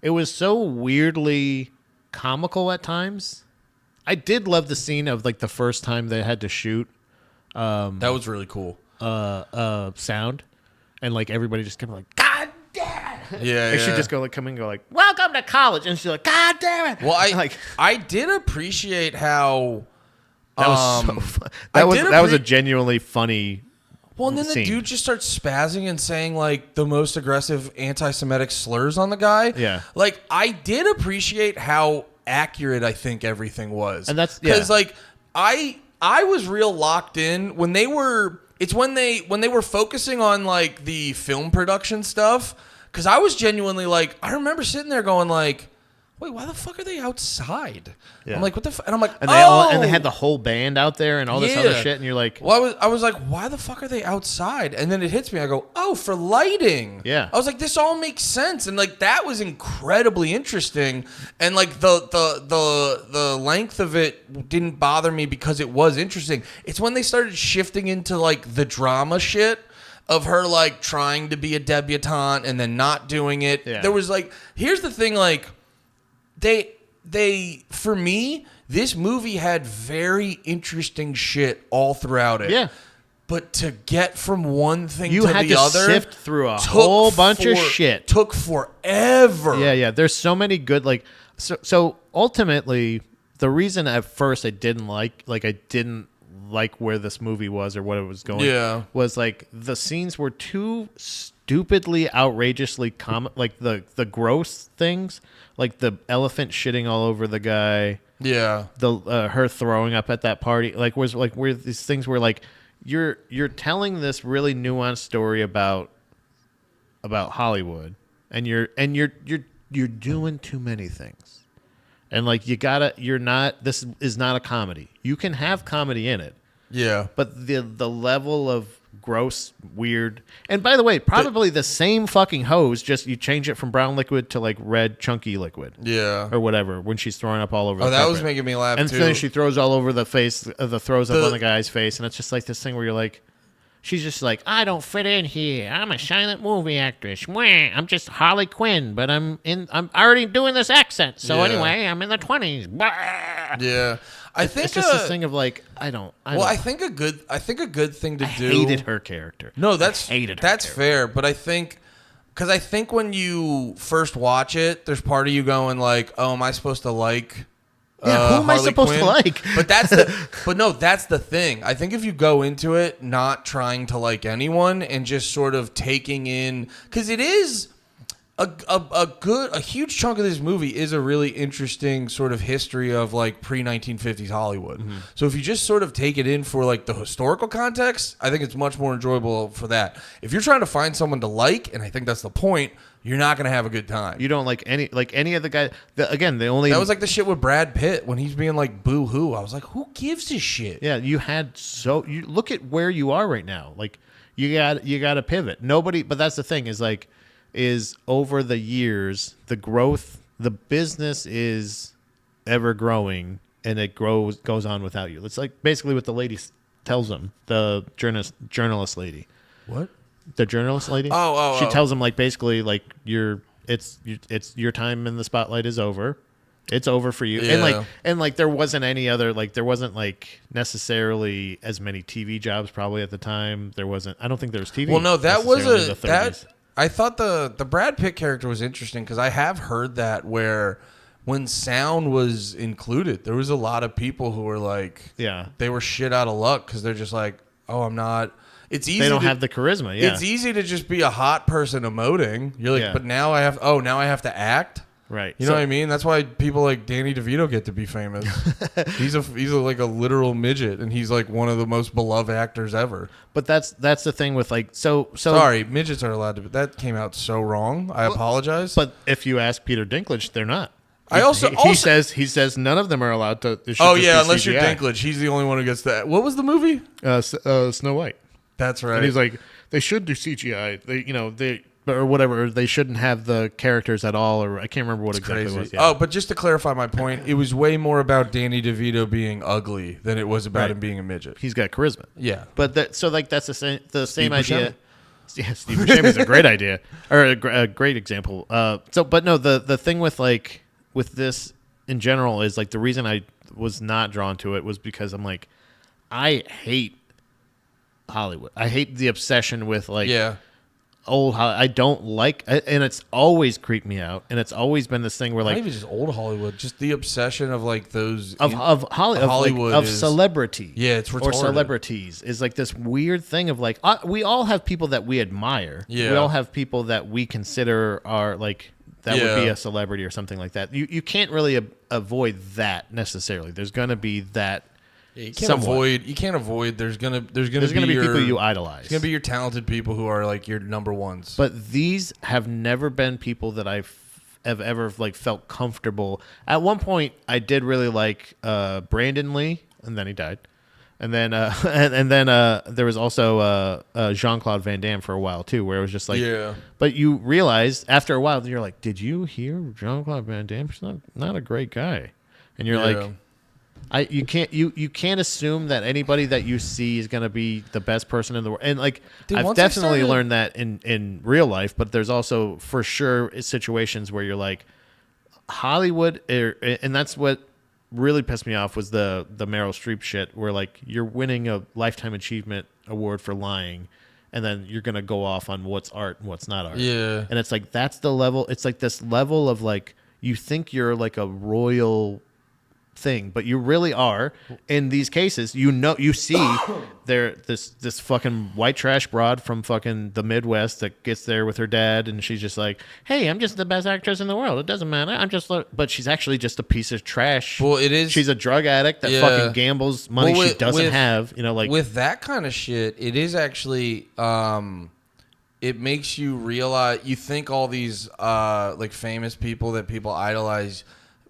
It was so weirdly comical at times. I did love the scene of like the first time they had to shoot That was really cool. sound, and like everybody just kept like, God damn it! Yeah. Like she'd just go like come in and go like, welcome to college, and she's like, God damn it! Well, like I did appreciate how that was so fun. I That was a did genuinely funny. well, and then the scene. dude just starts spazzing and saying like the most aggressive anti-Semitic slurs on the guy. Yeah. Like I did appreciate how accurate I think everything was, And that's- because yeah. like I was real locked in when they were. It's when they were focusing on like the film production stuff, because I was genuinely like, I remember sitting there going like, wait, why the fuck are they outside? Yeah. I'm like, what the fuck? And I'm like, And they had the whole band out there and all this other Yeah. shit, and you're like, Well, I was like, why the fuck are they outside? And then it hits me. I go, oh, for lighting. Yeah. I was like, this all makes sense, and like that was incredibly interesting. And like the length of it didn't bother me because it was interesting. It's when they started shifting into like the drama shit of her like trying to be a debutante and then not doing it. Yeah. There was like, here's the thing, like they for me, this movie had very interesting shit all throughout it. yeah, But to get from one thing you to had the to other, sift through a took whole bunch of shit. Took forever. Yeah. There's so many good like so ultimately the reason at first I didn't like where this movie was or what it was going. Yeah. Was like the scenes were too stupidly outrageously like the gross things, like the elephant shitting all over the guy, Yeah. the her throwing up at that party, like was like where these things were like you're telling this really nuanced story about Hollywood, and you're doing too many things, and like this is not a comedy. You can have comedy in it, Yeah. but the level of gross, weird, and by the way, probably the same fucking hose, just you change it from brown liquid to like red chunky liquid Yeah. or whatever when she's throwing up all over. Oh, the that was carpet. making me laugh And too. then she throws all over the face, throws up The- on the guy's face, and it's just like this thing where you're like, she's just like, I don't fit in here. I'm a silent movie actress. Wah. I'm just Harley Quinn, but I'm already doing this accent. So Yeah. anyway, I'm in the 20s. Blah. Yeah. I think It's just this thing of like, I think a good thing to do. hated her character. No, that's hated her that's character. fair, but I think when you first watch it, there's part of you going like, "Oh, am I supposed to like?" Yeah, who am I Harley supposed to Quinn? like? But that's the thing. I think if you go into it not trying to like anyone and just sort of taking in, because it is a huge chunk of this movie is a really interesting sort of history of like pre-1950s Hollywood. Mm-hmm. So if you just sort of take it in for like the historical context, I think it's much more enjoyable for that. If you're trying to find someone to like, and I think that's the point, you're not going to have a good time. You don't like any of the guys. The only That was like the shit with Brad Pitt when he's being like boo hoo. I was like, who gives a shit? Yeah, you look at where you are right now. Like you got to pivot. Nobody, but that's the thing is over the years, the growth, the business is ever growing, and it goes on without you. It's like basically what the lady tells him, the journalist lady. What? The journalist lady. Oh. She tells him like basically like your time in the spotlight is over. It's over for you. Yeah. And like there wasn't any other there wasn't like necessarily as many TV jobs probably at the time. There wasn't. I don't think there was TV. Well, no, that was necessarily in the 30s. I thought the Brad Pitt character was interesting because I have heard that where when sound was included, there was a lot of people who were like, Yeah. they were shit out of luck because they're just like, oh, I'm not. It's easy. They don't to, have the charisma. Yeah. It's easy to just be a hot person emoting. You're like, Yeah. but now I have to act. Right. You know what I mean? That's why people like Danny DeVito get to be famous. he's like a literal midget, and he's like one of the most beloved actors ever. But that's the thing with like so. Sorry, midgets are allowed to. That came out so wrong. I apologize. But if you ask Peter Dinklage, they're not. I also he says none of them are allowed to. Oh yeah, unless you're Dinklage, he's the only one who gets that. What was the movie? Snow White. That's right. And he's like, they should do CGI. They or whatever. They shouldn't have the characters at all. Or I can't remember what exactly it was. Yeah. Oh, but just to clarify my point, it was way more about Danny DeVito being ugly than it was about him being a midget. He's got charisma. Yeah. But that's the same idea. Buscemi. Yeah, Steve Buscemi is a great idea or a great example. But no, the thing with this in general is like the reason I was not drawn to it was because I'm like, I hate Hollywood. I hate the obsession with old Hollywood. I don't like, and it's always creeped me out. And it's always been this thing where Not like even just old Hollywood, just the obsession of like those Hollywood of celebrity. Yeah, it's retarded. Or celebrities is like this weird thing of like we all have people that we admire. Yeah. We all have people that we consider are like that would be Yeah. a celebrity or something like that. You can't really avoid that necessarily. There's going to be that. You can't avoid. You can't avoid. There's gonna be people you idolize. It's gonna be your talented people who are like your number ones. But these have never been people that have ever like felt comfortable. At one point, I did really like Brandon Lee, and then he died. And then and then there was also Jean-Claude Van Damme for a while too, where it was just like, Yeah. But you realize after a while, you're like, did you hear Jean-Claude Van Damme? He's not a great guy, and you're Yeah. like, you can't assume that anybody that you see is going to be the best person in the world. And like, Dude, I've once I definitely started- learned that in real life, but there's also for sure situations where you're like Hollywood, and that's what really pissed me off was the Meryl Streep shit, where like you're winning a lifetime achievement award for lying, and then you're gonna go off on what's art and what's not art. Yeah. And it's like that's the level. It's like this level of like you think you're like a royal thing, but you really are in these cases. You see there this fucking white trash broad from fucking the Midwest that gets there with her dad, and she's just like, hey, I'm just the best actress in the world, it doesn't matter, I'm just but she's actually just a piece of trash. Well, it is. She's a drug addict that Yeah. fucking gambles money Well, she doesn't have, like with that kind of shit, it is actually it makes you realize. You think all these like famous people that people idolize,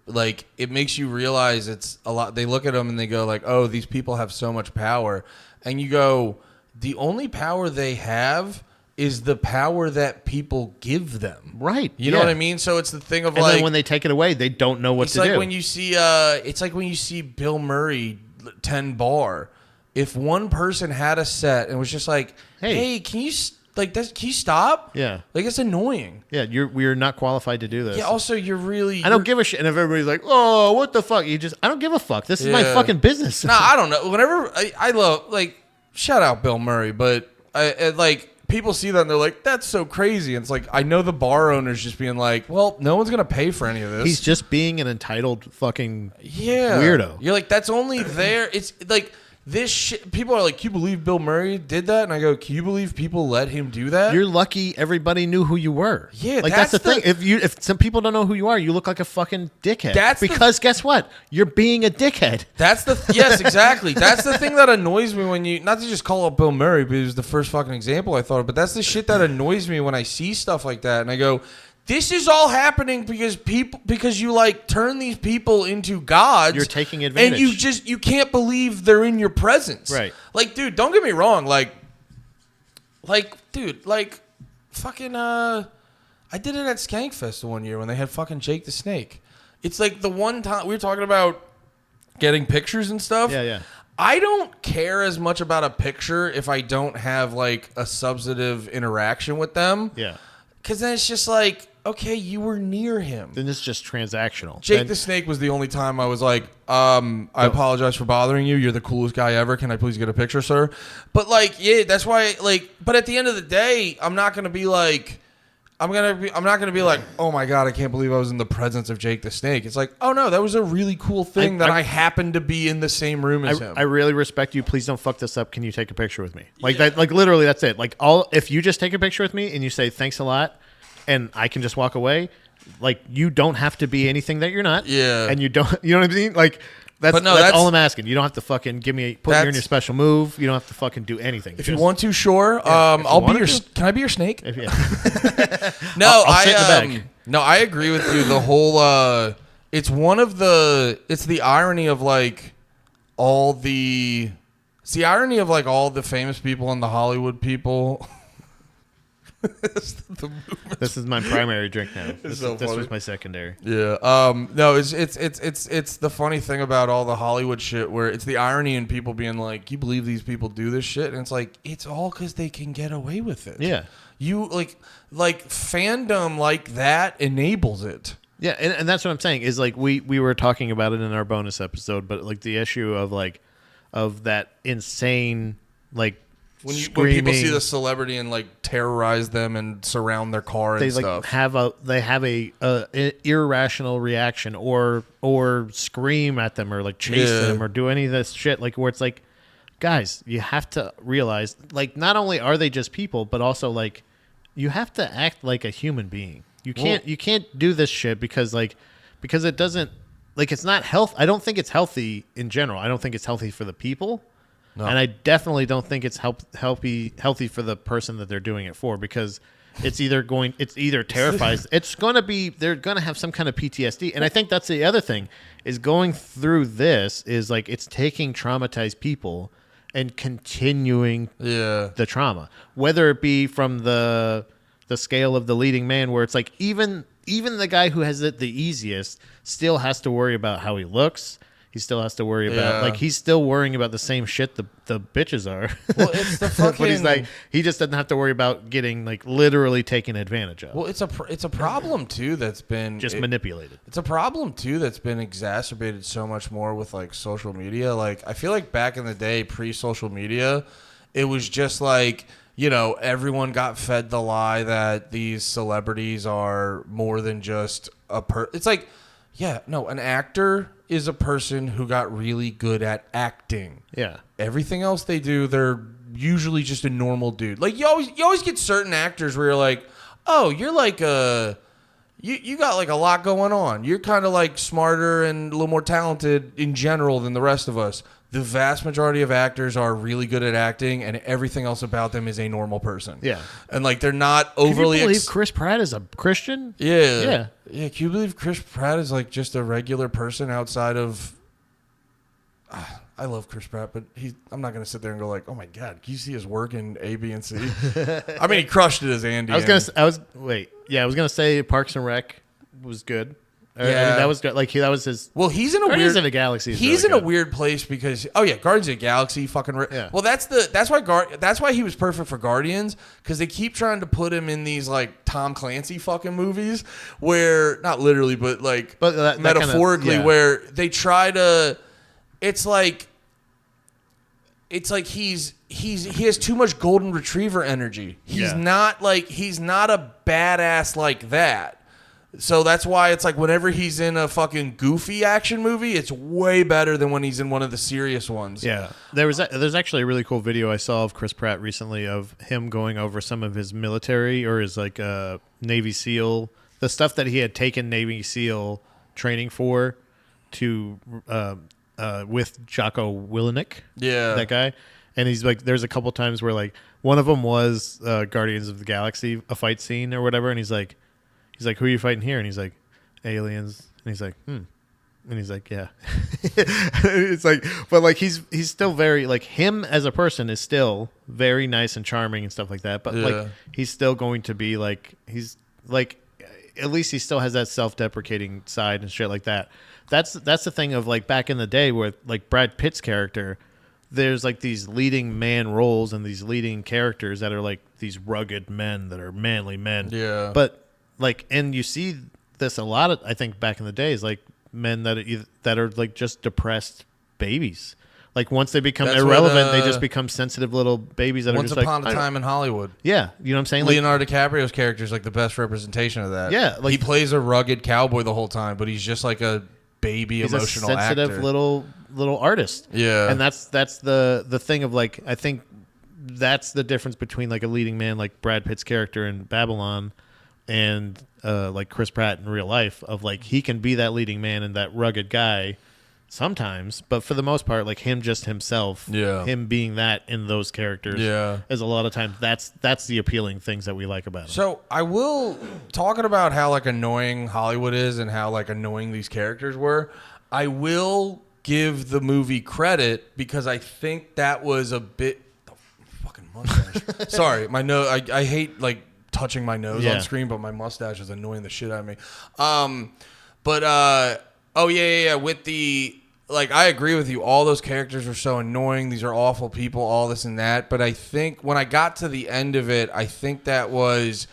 like it makes you realize it's a lot. They look at them and they go like, oh, these people have so much power, and you go, the only power they have is the power that people give them. right. You know what I mean? So it's the thing of And like, then when they take it away, they don't know what it's to like do. when you see it's like when you see Bill Murray 10 bar. If one person had a set and was just like, hey can you can you stop? Yeah. Like it's annoying. Yeah, we're not qualified to do this. Yeah, also you're really I don't give a shit. And if everybody's like, oh, what the fuck? I don't give a fuck. This is my Yeah. fucking business. Nah, I don't know. Whenever I love like shout out Bill Murray, but I like people see that and they're like, that's so crazy. And it's like I know the bar owner's just being like, well, no one's gonna pay for any of this. He's just being an entitled fucking Yeah. weirdo. You're like, that's only there. It's like this shit. People are like, can you believe Bill Murray did that? And I go, can you believe people let him do that? You're lucky everybody knew who you were. Yeah, like that's the that's thing. If some people don't know who you are, you look like a fucking dickhead. That's the- because guess what? You're being a dickhead. That's the yes, exactly. That's the thing that annoys me when you not to just call out Bill Murray, but it was the first fucking example I thought of. But that's the shit that annoys me when I see stuff like that, and I go, this is all happening because you like turn these people into gods. You're taking advantage. and you can't believe they're in your presence. Right. Like, dude, don't get me wrong. Like, dude, like, fucking. I did it at Skankfest one year when they had fucking Jake the Snake. It's like the one time we were talking about getting pictures and stuff. Yeah, yeah. I don't care as much about a picture if I don't have like a substantive interaction with them. Yeah. Because then it's just like, okay, you were near him. Then it's just transactional. Jake Then- the Snake was the only time I was like, I apologize for bothering you. You're the coolest guy ever. Can I please get a picture, sir? But like, yeah, that's why. Like, but at the end of the day, I'm not gonna be like, I'm not gonna be like, oh my god, I can't believe I was in the presence of Jake the Snake. It's like, oh no, that was a really cool thing that I happened to be in the same room as him. I really respect you. Please don't fuck this up. Can you take a picture with me? Like that. Like literally, that's it. Like if you just take a picture with me and you say thanks a lot, and I can just walk away. Like you don't have to be anything that you're not. Yeah. And you don't. You know what I mean? Like that's all I'm asking. You don't have to fucking put me in your special move. You don't have to fucking do anything. If you want to, sure. I'll be your. Can I be your snake? No, I'll sit in the back. No, I agree with you. The whole. It's one of the. It's the irony of like all the. It's the irony of like all the famous people and the Hollywood people. This is my primary drink now. This so funny. was my secondary. Yeah. No, it's the funny thing about all the Hollywood shit where it's the irony in people being like, you believe these people do this shit? And it's like, it's all because they can get away with it. Yeah. You like fandom like that enables it. Yeah, and that's what I'm saying is like we were talking about it in our bonus episode, but like the issue of that insane like when people see the celebrity and like terrorize them and surround their car and they stuff. They have a irrational reaction or scream at them or like chase them or do any of this shit like where it's like, guys, you have to realize like not only are they just people, but also like you have to act like a human being. You can't do this shit because it doesn't like it's not health. I don't think it's healthy in general. I don't think it's healthy for the people. No. And I definitely don't think it's healthy for the person that they're doing it for because it's either terrifies. They're going to have some kind of PTSD. And I think that's the other thing is going through this is like it's taking traumatized people and continuing the trauma, whether it be from the scale of the leading man where it's like even the guy who has it the easiest still has to worry about how he looks. He still has to worry about like he's still worrying about the same shit the bitches are. Well, it's the fucking. But he's like he just doesn't have to worry about getting like literally taken advantage of. Well, it's a problem too that's been manipulated. It's a problem too that's been exacerbated so much more with like social media. Like I feel like back in the day, pre-social media, it was just like. You know, everyone got fed the lie that these celebrities are more than just It's like, an actor is a person who got really good at acting. Yeah. Everything else they do, they're usually just a normal dude. Like you always get certain actors where you're like, oh, you're like you got like a lot going on. You're kind of like smarter and a little more talented in general than the rest of us. The vast majority of actors are really good at acting, and everything else about them is a normal person. Yeah, and like they're not overly. Can you believe Chris Pratt is a Christian? Yeah. Can you believe Chris Pratt is like just a regular person outside of? I love Chris Pratt, but I'm not gonna sit there and go like, oh my god, can you see his work in A, B, and C? I mean, he crushed it as Andy. I was gonna say Parks and Rec was good. Yeah, I mean, that was good. Like that was his. Well, he's in a Guardians weird. of the Galaxy. He's really in a weird place because Guardians of the Galaxy fucking. Yeah. Well, that's why he was perfect for Guardians because they keep trying to put him in these like Tom Clancy fucking movies where not literally but like that metaphorically kinda, where they try to. It's like he has too much golden retriever energy. He's not a badass like that. So that's why it's like whenever he's in a fucking goofy action movie, it's way better than when he's in one of the serious ones. Yeah. There's actually a really cool video I saw of Chris Pratt recently of him going over some of his military or his like Navy SEAL, the stuff that he had taken Navy SEAL training for to with Jocko Willink. Yeah. That guy. And he's like, there's a couple times where like one of them was Guardians of the Galaxy, a fight scene or whatever. And he's like, who are you fighting here? And he's like, aliens. And he's like, And he's like, yeah. It's like, but like he's still very like him as a person is still very nice and charming and stuff like that. But like he's still going to be like he's like at least he still has that self-deprecating side and shit like that. That's the thing of like back in the day where like Brad Pitt's character. There's like these leading man roles and these leading characters that are like these rugged men that are manly men. Yeah. But like, and you see this a lot of, I think, back in the days, like men that are like just depressed babies. Like once they become That's irrelevant, what, they just become sensitive little babies that Once are just upon like, a time in Hollywood. yeah, you know what I'm saying? Like, Leonardo DiCaprio's character is like the best representation of that. Yeah, like- he plays a rugged cowboy the whole time, but he's just like a baby he's emotional a sensitive actor. little artist. Yeah. And that's the thing of like, I think that's the difference between like a leading man like Brad Pitt's character in Babylon and like Chris Pratt in real life, of like he can be that leading man and that rugged guy sometimes, but for the most part, like him just himself, him being that in those characters, is a lot of times that's the appealing things that we like about him. So I will, talking about how like annoying Hollywood is and how like annoying these characters were, I will give the movie credit because I think that was a bit fucking mustache. Sorry, my nose. I hate like touching my nose on screen, but my mustache is annoying the shit out of me. Oh yeah. With the, like, I agree with you. All those characters were so annoying. These are awful people. All this and that. But I think when I got to the end of it, I think that was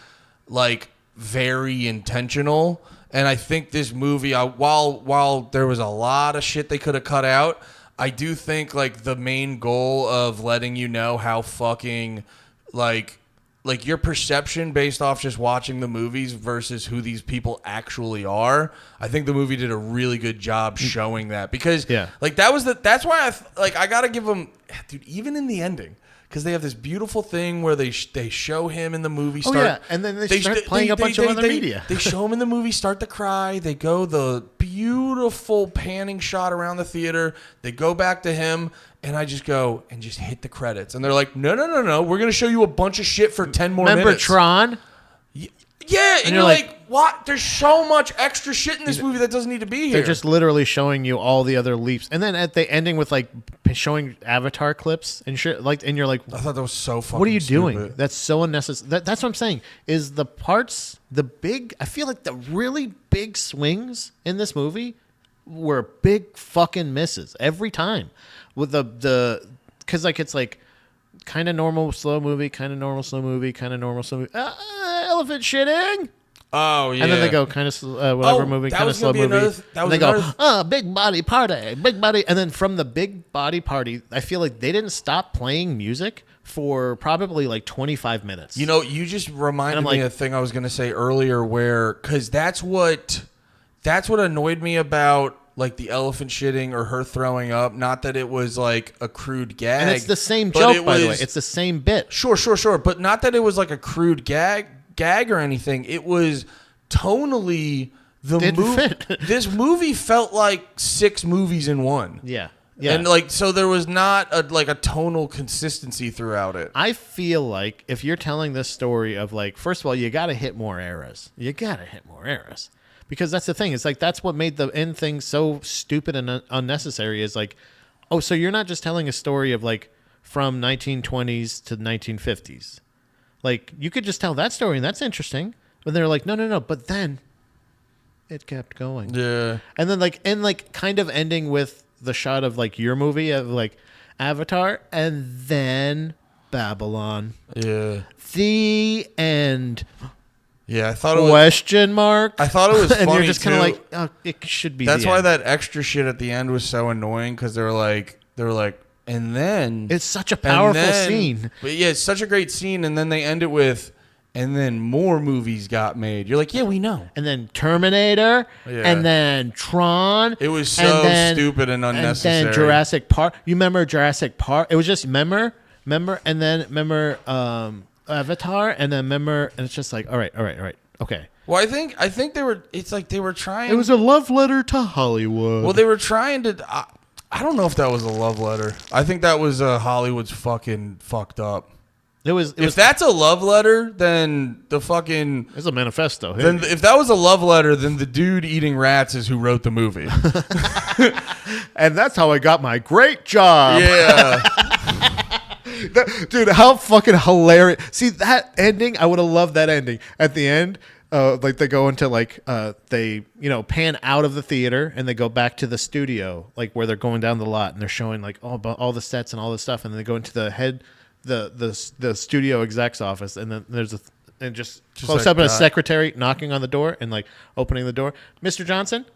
like very intentional. And I think this movie, while there was a lot of shit they could have cut out, I do think like the main goal of letting you know how fucking like your perception based off just watching the movies versus who these people actually are. I think the movie did a really good job showing that because like that's why I got to give them, dude, even in the ending, because they have this beautiful thing where they show him in the movie and then they start playing a bunch of other media. They show him in the movie start to cry. They go the beautiful panning shot around the theater. They go back to him. And I just go and just hit the credits. And they're like, no. We're going to show you a bunch of shit for 10 more Remember minutes. Tron? Yeah. And you're like, what? There's so much extra shit in this movie that doesn't need to be here. They're just literally showing you all the other leaps. And then at the ending with like showing Avatar clips and shit. Like, and you're like, I thought that was so fucking what are you doing? stupid. That's so unnecessary. That's what I'm saying. Is the parts, I feel like the really big swings in this movie were big fucking misses every time. With the because like it's like kind of normal slow movie, kind of normal slow movie, kind of normal slow movie. Elephant shitting. Oh yeah. And then they go kind of whatever movie, kind of slow movie. And they go, big body party, big body. And then from the big body party, I feel like they didn't stop playing music for probably like 25 minutes. You know, you just reminded me of a thing I was going to say earlier, where because that's what annoyed me about like the elephant shitting or her throwing up. Not that it was like a crude gag. And it's the same joke, by the way. It's the same bit. Sure. But not that it was like a crude gag or anything. It was tonally the movie. This movie felt like 6 movies in one. Yeah. And like, so there was not a tonal consistency throughout it. I feel like if you're telling this story of like, first of all, you got to hit more eras. Because that's the thing. It's like that's what made the end thing so stupid and unnecessary is like, oh, so you're not just telling a story of like from 1920s to 1950s. Like you could just tell that story and that's interesting. But they're like, no. But then it kept going. Yeah. And then kind of ending with the shot of like your movie of like Avatar and then Babylon. Yeah. The end. Yeah, I thought it was question mark. I thought it was funny, and you're just kind of too. like, oh, it should be. That's the why end. that extra shit at the end was so annoying because they were like, and then It's such a powerful then, scene. But yeah, it's such a great scene, and then they end it with, and then more movies got made. You're like, yeah, we know. And then Terminator, and then Tron. It was so stupid and unnecessary. And then Jurassic Park. You remember Jurassic Park? It was just remember, and then remember Avatar, and then remember, and it's just like, all right, okay. Well, I think they were. It's like they were trying. It was a love letter to Hollywood. Well, they were trying to. I don't know if that was a love letter. I think that was Hollywood's fucking fucked up. If that's a love letter, then the fucking. It's a manifesto. Then if that was a love letter, then the dude eating rats is who wrote the movie. And that's how I got my great job. Yeah. Dude, how fucking hilarious. See, that ending, I would have loved that ending. At the end, like they go into like, they, pan out of the theater and they go back to the studio, like where they're going down the lot and they're showing like all the sets and all this stuff. And then they go into the studio exec's office. And then there's and just Just close like up at a that. secretary knocking on the door and like opening the door. Mr. Johnson,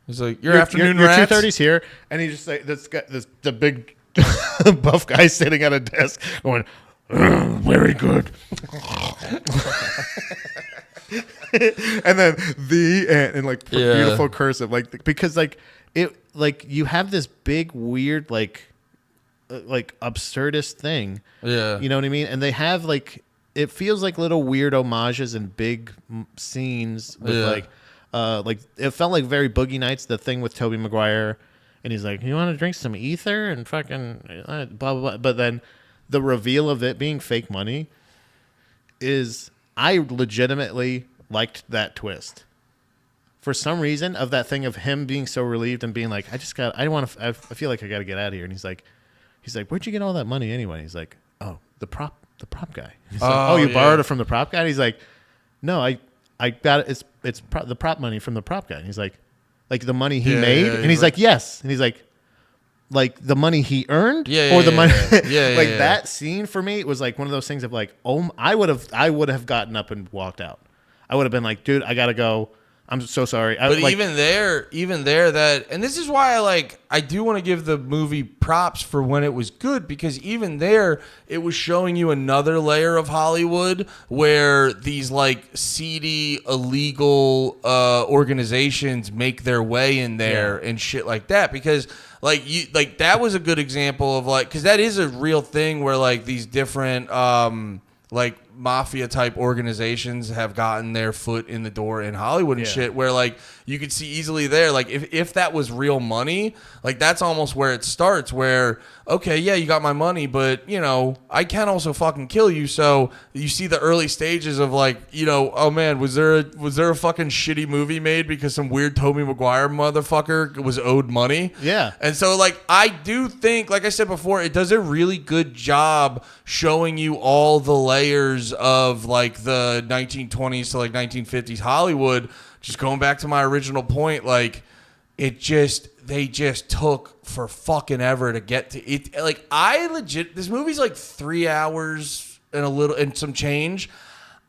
He's like, your afternoon your rats. 2:30's here, and he just like the big buff guy sitting at a desk going, very good. And then and like Yeah. beautiful cursive, like because like it like you have this big weird like absurdist thing. Yeah. You know what I mean? And they have like it feels like little weird homages and big scenes with Yeah. like it felt like very Boogie Nights, the thing with Tobey Maguire, and he's like, "You want to drink some ether and fucking blah blah blah." But then the reveal of it being fake money is I legitimately liked that twist. For some reason, of that thing of him being so relieved and being like, I feel like I got to get out of here. And he's like, where'd you get all that money anyway? He's like, oh, the prop guy. He's like, Oh, you yeah. borrowed it from the prop guy? And he's like, no, I got it. It's the prop money from the prop guy. And he's like the money he Yeah, made? yeah, And he's like, yes. And he's like the money he earned, Yeah, or the yeah, money, yeah, like yeah. that scene for me was like one of those things of like, oh, I would have gotten up and walked out. I would have been like, dude, I gotta go. I'm so sorry. But like, even there, that, and this is why I do want to give the movie props for when it was good, because even there, it was showing you another layer of Hollywood where these like seedy, illegal organizations make their way in there and shit like that. Because like that was a good example of like, because that is a real thing where like these different like mafia type organizations have gotten their foot in the door in Hollywood and shit, where like you could see easily there, like if that was real money, like that's almost where it starts, where okay, yeah, you got my money, but you know, I can also fucking kill you. So you see the early stages of like, you know, oh man, was there a fucking shitty movie made because some weird Tobey Maguire motherfucker was owed money? Yeah. And so like I do think, like I said before, it does a really good job showing you all the layers of like the 1920s to like 1950s Hollywood. Just going back to my original point, like they just took for fucking ever to get to it. Like this movie's like 3 hours and some change.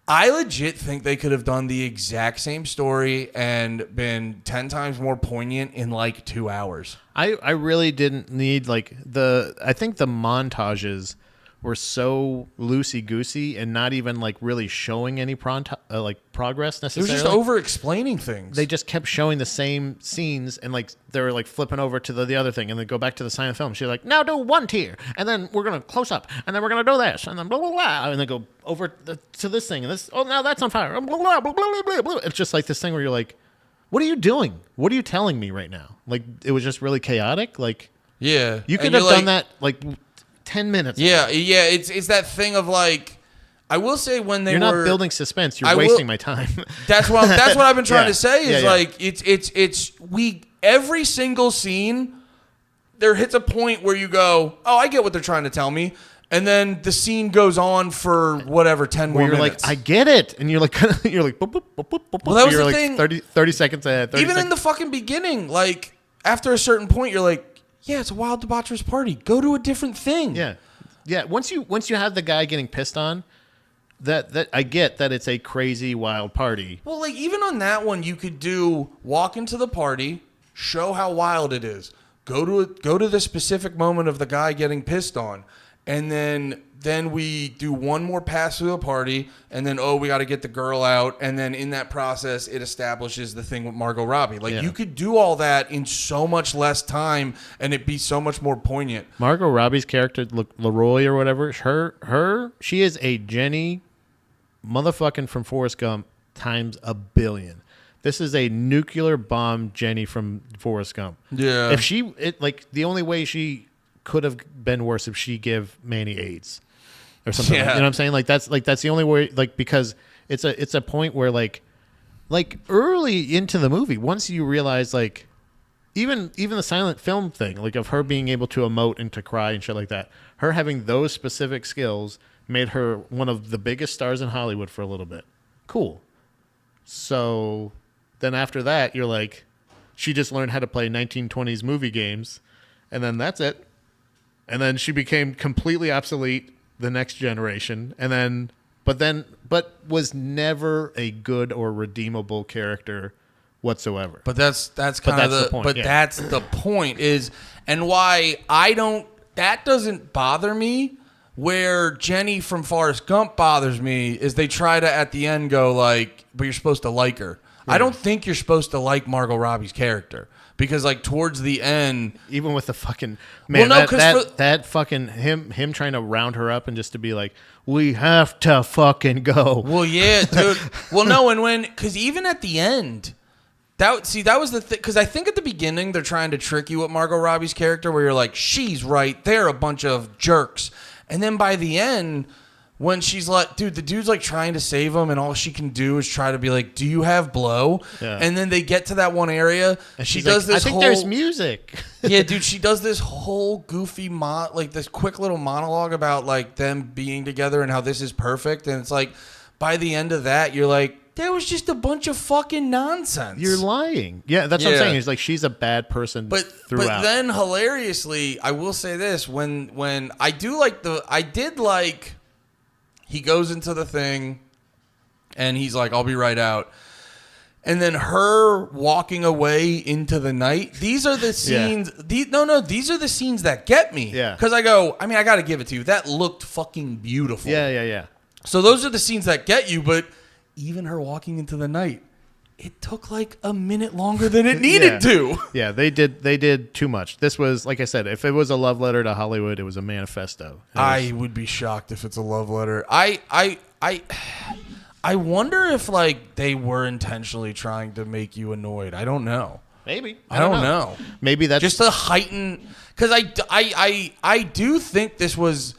I legit think they could have done the exact same story and been 10 times more poignant in like 2 hours. I really didn't need like I think the montages were so loosey-goosey and not even like really showing any like progress It was necessarily. just over explaining things. They just kept showing the same scenes, and like they were like flipping over to the other thing, and then go back to the silent film. She's like, now do one tier, and then we're gonna close up, and then we're gonna do this, and then blah blah blah, and then go over to this thing, and this. Oh, now that's on fire. Blah blah blah blah blah blah. It's just like this thing where you're like, what are you doing? What are you telling me right now? Like it was just really chaotic. Like yeah, you could And have you're done that like 10 minutes. Yeah, it's that thing of like, I will say when You're not building suspense. You're wasting my time. That's what I've been trying Yeah. to say is Yeah. like it's every single scene there hits a point where you go, oh, I get what they're trying to tell me, and then the scene goes on for whatever 10 Where more you're minutes. like, I get it, and you're like, you're like, boop, boop, boop, boop, boop, Well, that was you're the like thing. 30 seconds ahead. 30 even in seconds. the fucking beginning, like after a certain point, you're like, yeah, it's a wild debaucherous party. Go to a different thing. Yeah. Once you have the guy getting pissed on, that I get that it's a crazy wild party. Well, like even on that one, you could do walk into the party, show how wild it is. Go to the specific moment of the guy getting pissed on, and then we do one more pass through the party, and then we got to get the girl out, and then in that process, it establishes the thing with Margot Robbie. Like you could do all that in so much less time, and it'd be so much more poignant. Margot Robbie's character, Leroy or whatever, she is a Jenny motherfucking from Forrest Gump times a billion. This is a nuclear bomb Jenny from Forrest Gump. Yeah. If the only way she could have been worse if she give Manny AIDS or something. Yeah. You know what I'm saying? That's the only way, like, because it's a point where like early into the movie, once you realize like even the silent film thing, like of her being able to emote and to cry and shit like that, her having those specific skills made her one of the biggest stars in Hollywood for a little bit. Cool. So then after that, you're like, she just learned how to play 1920s movie games, and then that's it. And then she became completely obsolete the next generation. And then but was never a good or redeemable character whatsoever. But that's kind of that's the point, But yeah. that's the point is, and why that doesn't bother me. Where Jenny from Forrest Gump bothers me is they try to at the end go like, but you're supposed to like her. I don't think you're supposed to like Margot Robbie's character because like towards the end, Even with the fucking man, Well, no, 'cause that fucking him trying to round her up and just to be like, we have to fucking go. well, yeah, dude. Well, no, and because even at the end, that was the thing. Because I think at the beginning they're trying to trick you with Margot Robbie's character, where you're like, she's right, they're a bunch of jerks, and then by the end, when she's like, dude, the dude's like trying to save him, and all she can do is try to be like, do you have blow? Yeah. And then they get to that one area, and she She's does like, this I think whole. there's music. Yeah, dude, she does this whole goofy like this quick little monologue about like them being together and how this is perfect, and it's like by the end of that, you're like, that was just a bunch of fucking nonsense. You're lying. Yeah, that's what I'm Yeah. saying. It's like she's a bad person But throughout. then hilariously, I will say this: when I did like, he goes into the thing, and he's like, "I'll be right out." And then her walking away into the night. These are the scenes. These are the scenes that get me. Yeah. Because I got to give it to you. That looked fucking beautiful. yeah. So those are the scenes that get you. But even her walking into the night, it took like a minute longer than it needed to. Yeah, they did too much. This was, like I said, if it was a love letter to Hollywood, it was a manifesto. I would be shocked if it's a love letter. I wonder if like they were intentionally trying to make you annoyed. I don't know. Maybe. I don't know. Maybe that's Just to heighten, because I do think this was,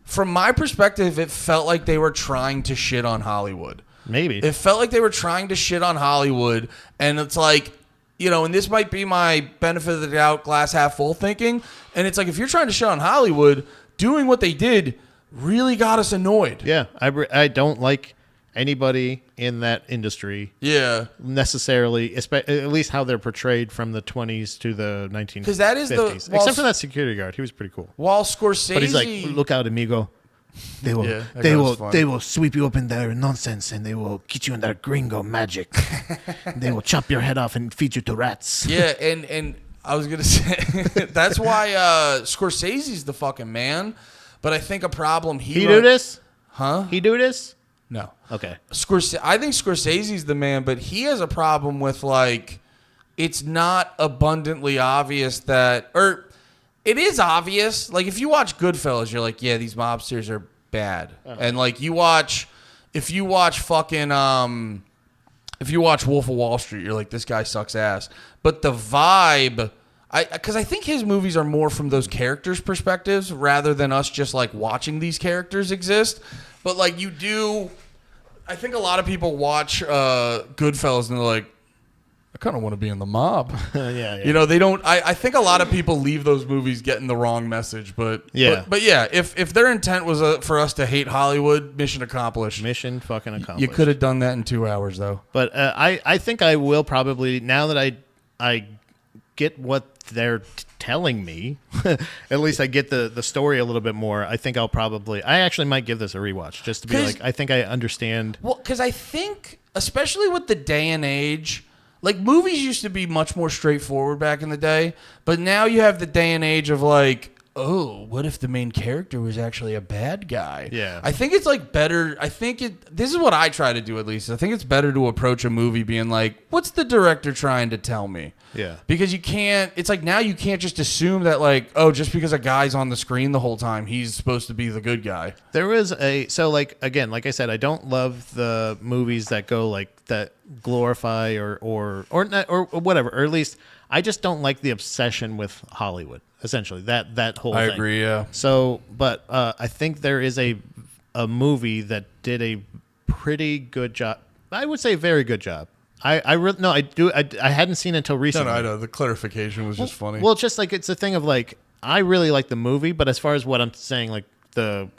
from my perspective, it felt like they were trying to shit on Hollywood. maybe. It felt like they were trying to shit on Hollywood, and it's like, and this might be my benefit of the doubt, glass half full thinking, and it's like, if you're trying to shit on Hollywood, doing what they did really got us annoyed. Yeah, I don't like anybody in that industry Yeah. necessarily, at least how they're portrayed from the 20s to the 1950s. 'Cause that is except for that security guard. He was pretty cool. While Scorsese... But he's like, look out, amigo. They will, Yeah, that guy was funny. they will sweep you up in their nonsense, and they will get you in their gringo magic. They will chop your head off and feed you to rats. Yeah, and I was gonna say that's why Scorsese's the fucking man. But I think a problem He do this? Huh? He do this? No. Okay. I think Scorsese's the man, but he has a problem with like, it's not abundantly obvious that, or it is obvious. Like if you watch Goodfellas, you're like, yeah, these mobsters are bad. And like if you watch fucking if you watch Wolf of Wall Street, you're like, this guy sucks ass. But the vibe, because I think his movies are more from those characters' perspectives rather than us just like watching these characters exist. But like I think a lot of people watch Goodfellas and they're like, I kind of want to be in the mob. Yeah. They don't. I think a lot of people leave those movies getting the wrong message. But Yeah. but yeah, if their intent was for us to hate Hollywood, mission accomplished. Mission fucking accomplished. You could have done that in 2 hours, though. But I think I will probably, now that I get what they're telling me, at least I get the story a little bit more, I think I actually might give this a rewatch just to be 'Cause- like, I think I understand. Well, because I think, especially with the day and age, like movies used to be much more straightforward back in the day, but now you have the day and age of like, oh, what if the main character was actually a bad guy? Yeah. I think it's like better. This is what I try to do at least. I think it's better to approach a movie being like, what's the director trying to tell me? Yeah. Because it's like now you can't just assume that like, oh, just because a guy's on the screen the whole time, he's supposed to be the good guy. There is so like, again, like I said, I don't love the movies that go like that glorify or not, or whatever, or at least I just don't like the obsession with Hollywood. Essentially, that whole thing. I agree. Yeah. So, but I think there is a movie that did a pretty good job. I would say a very good job. I hadn't seen it until recently. know. The clarification was just funny. Well, just like it's a thing of like I really like the movie, but as far as what I'm saying, like the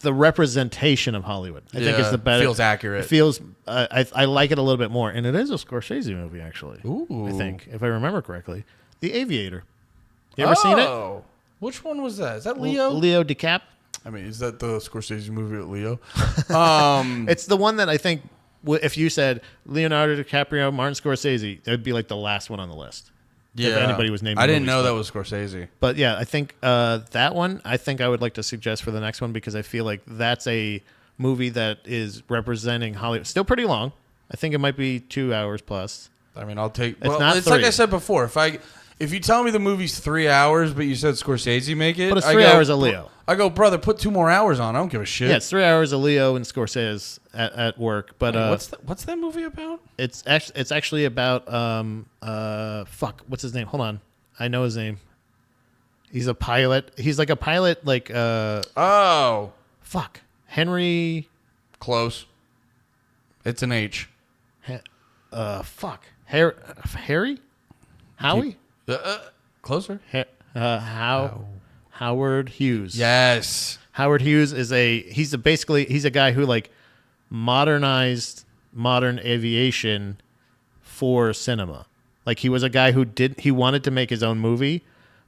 representation of Hollywood, I think is the better. Feels accurate. It feels. I like it a little bit more, and it is a Scorsese movie actually. Ooh. I think if I remember correctly, The Aviator. You ever seen it? Which one was that? Is that Leo? Leo DiCap. I mean, is that the Scorsese movie with Leo? It's the one that I think if you said Leonardo DiCaprio, Martin Scorsese, that would be like the last one on the list. Yeah. If anybody was naming I didn't movies, know but- that was Scorsese. But yeah, I think that one, I think I would like to suggest for the next one because I feel like that's a movie that is representing Hollywood. Still pretty long. I think it might be 2 hours plus. I mean, I'll take. It's Well, not it's like 3. I said before. If you tell me the movie's 3 hours, but you said Scorsese make it, But it's I 3 go, hours of Leo. I go, brother, put 2 more hours on. I don't give a shit. Yeah, it's 3 hours of Leo and Scorsese at work. But Wait, what's that movie about? it's actually about fuck, what's his name? Hold on. I know his name. He's a pilot. He's like a pilot like Oh, fuck. Henry close. It's an H. fuck. Harry? Howie? Closer. Howard Hughes. Yes. Howard Hughes is he's a guy who like modernized modern aviation for cinema. Like he was a guy who he wanted to make his own movie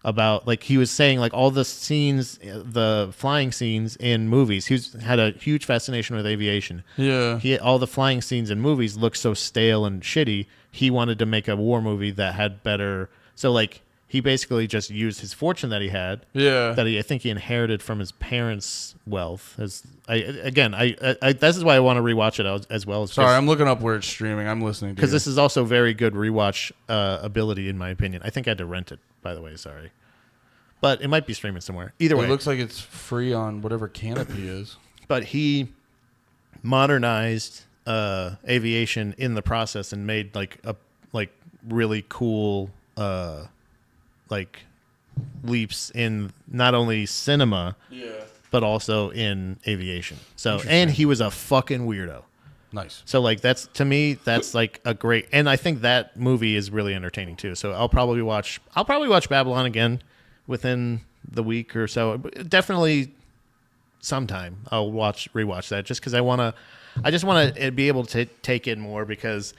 about, like he was saying, like all the scenes, the flying scenes in movies. Had a huge fascination with aviation. Yeah. All the flying scenes in movies look so stale and shitty. He wanted to make a war movie that had better. So like he basically just used his fortune that he had. Yeah. That I think he inherited from his parents' wealth. This is why I want to rewatch it as well. Sorry, I'm looking up where it's streaming. I'm listening to because you. this is also very good rewatch ability in my opinion. I think I had to rent it, by the way. Sorry, but it might be streaming somewhere. Either way, It looks like it's free on whatever Canopy is. but he modernized aviation in the process and made like really cool like leaps in not only cinema but also in aviation. So and he was a fucking weirdo. Nice. So like that's, to me, that's like a great, and I think that movie is really entertaining too. So I'll probably watch Babylon again within the week or so. Definitely sometime I'll rewatch that just because I just want to be able to take in more, because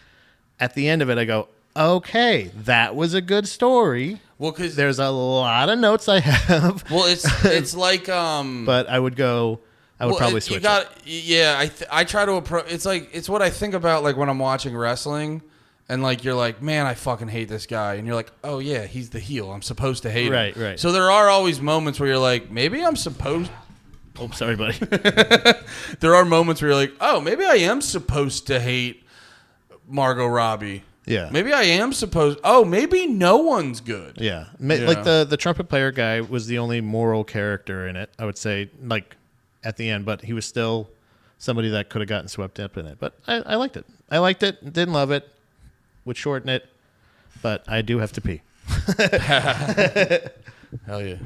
at the end of it I go, okay, that was a good story. Well, because There's a lot of notes I have, well, it's like but I would probably switch. I try to approach. It's what I think about like when I'm watching wrestling, and like you're like, man, I fucking hate this guy, and you're like, oh yeah, he's the heel. I'm supposed to hate him. Right. So there are always moments where you're like, maybe I'm supposed. Oh, sorry, buddy. There are moments where you're like, oh, maybe I am supposed to hate Margot Robbie. Yeah. Maybe I am supposed. Oh, maybe no one's good. Yeah. Yeah. Like the trumpet player guy was the only moral character in it, I would say, like at the end, but he was still somebody that could have gotten swept up in it. But I liked it. I liked it. Didn't love it. Would shorten it. But I do have to pee. Hell yeah.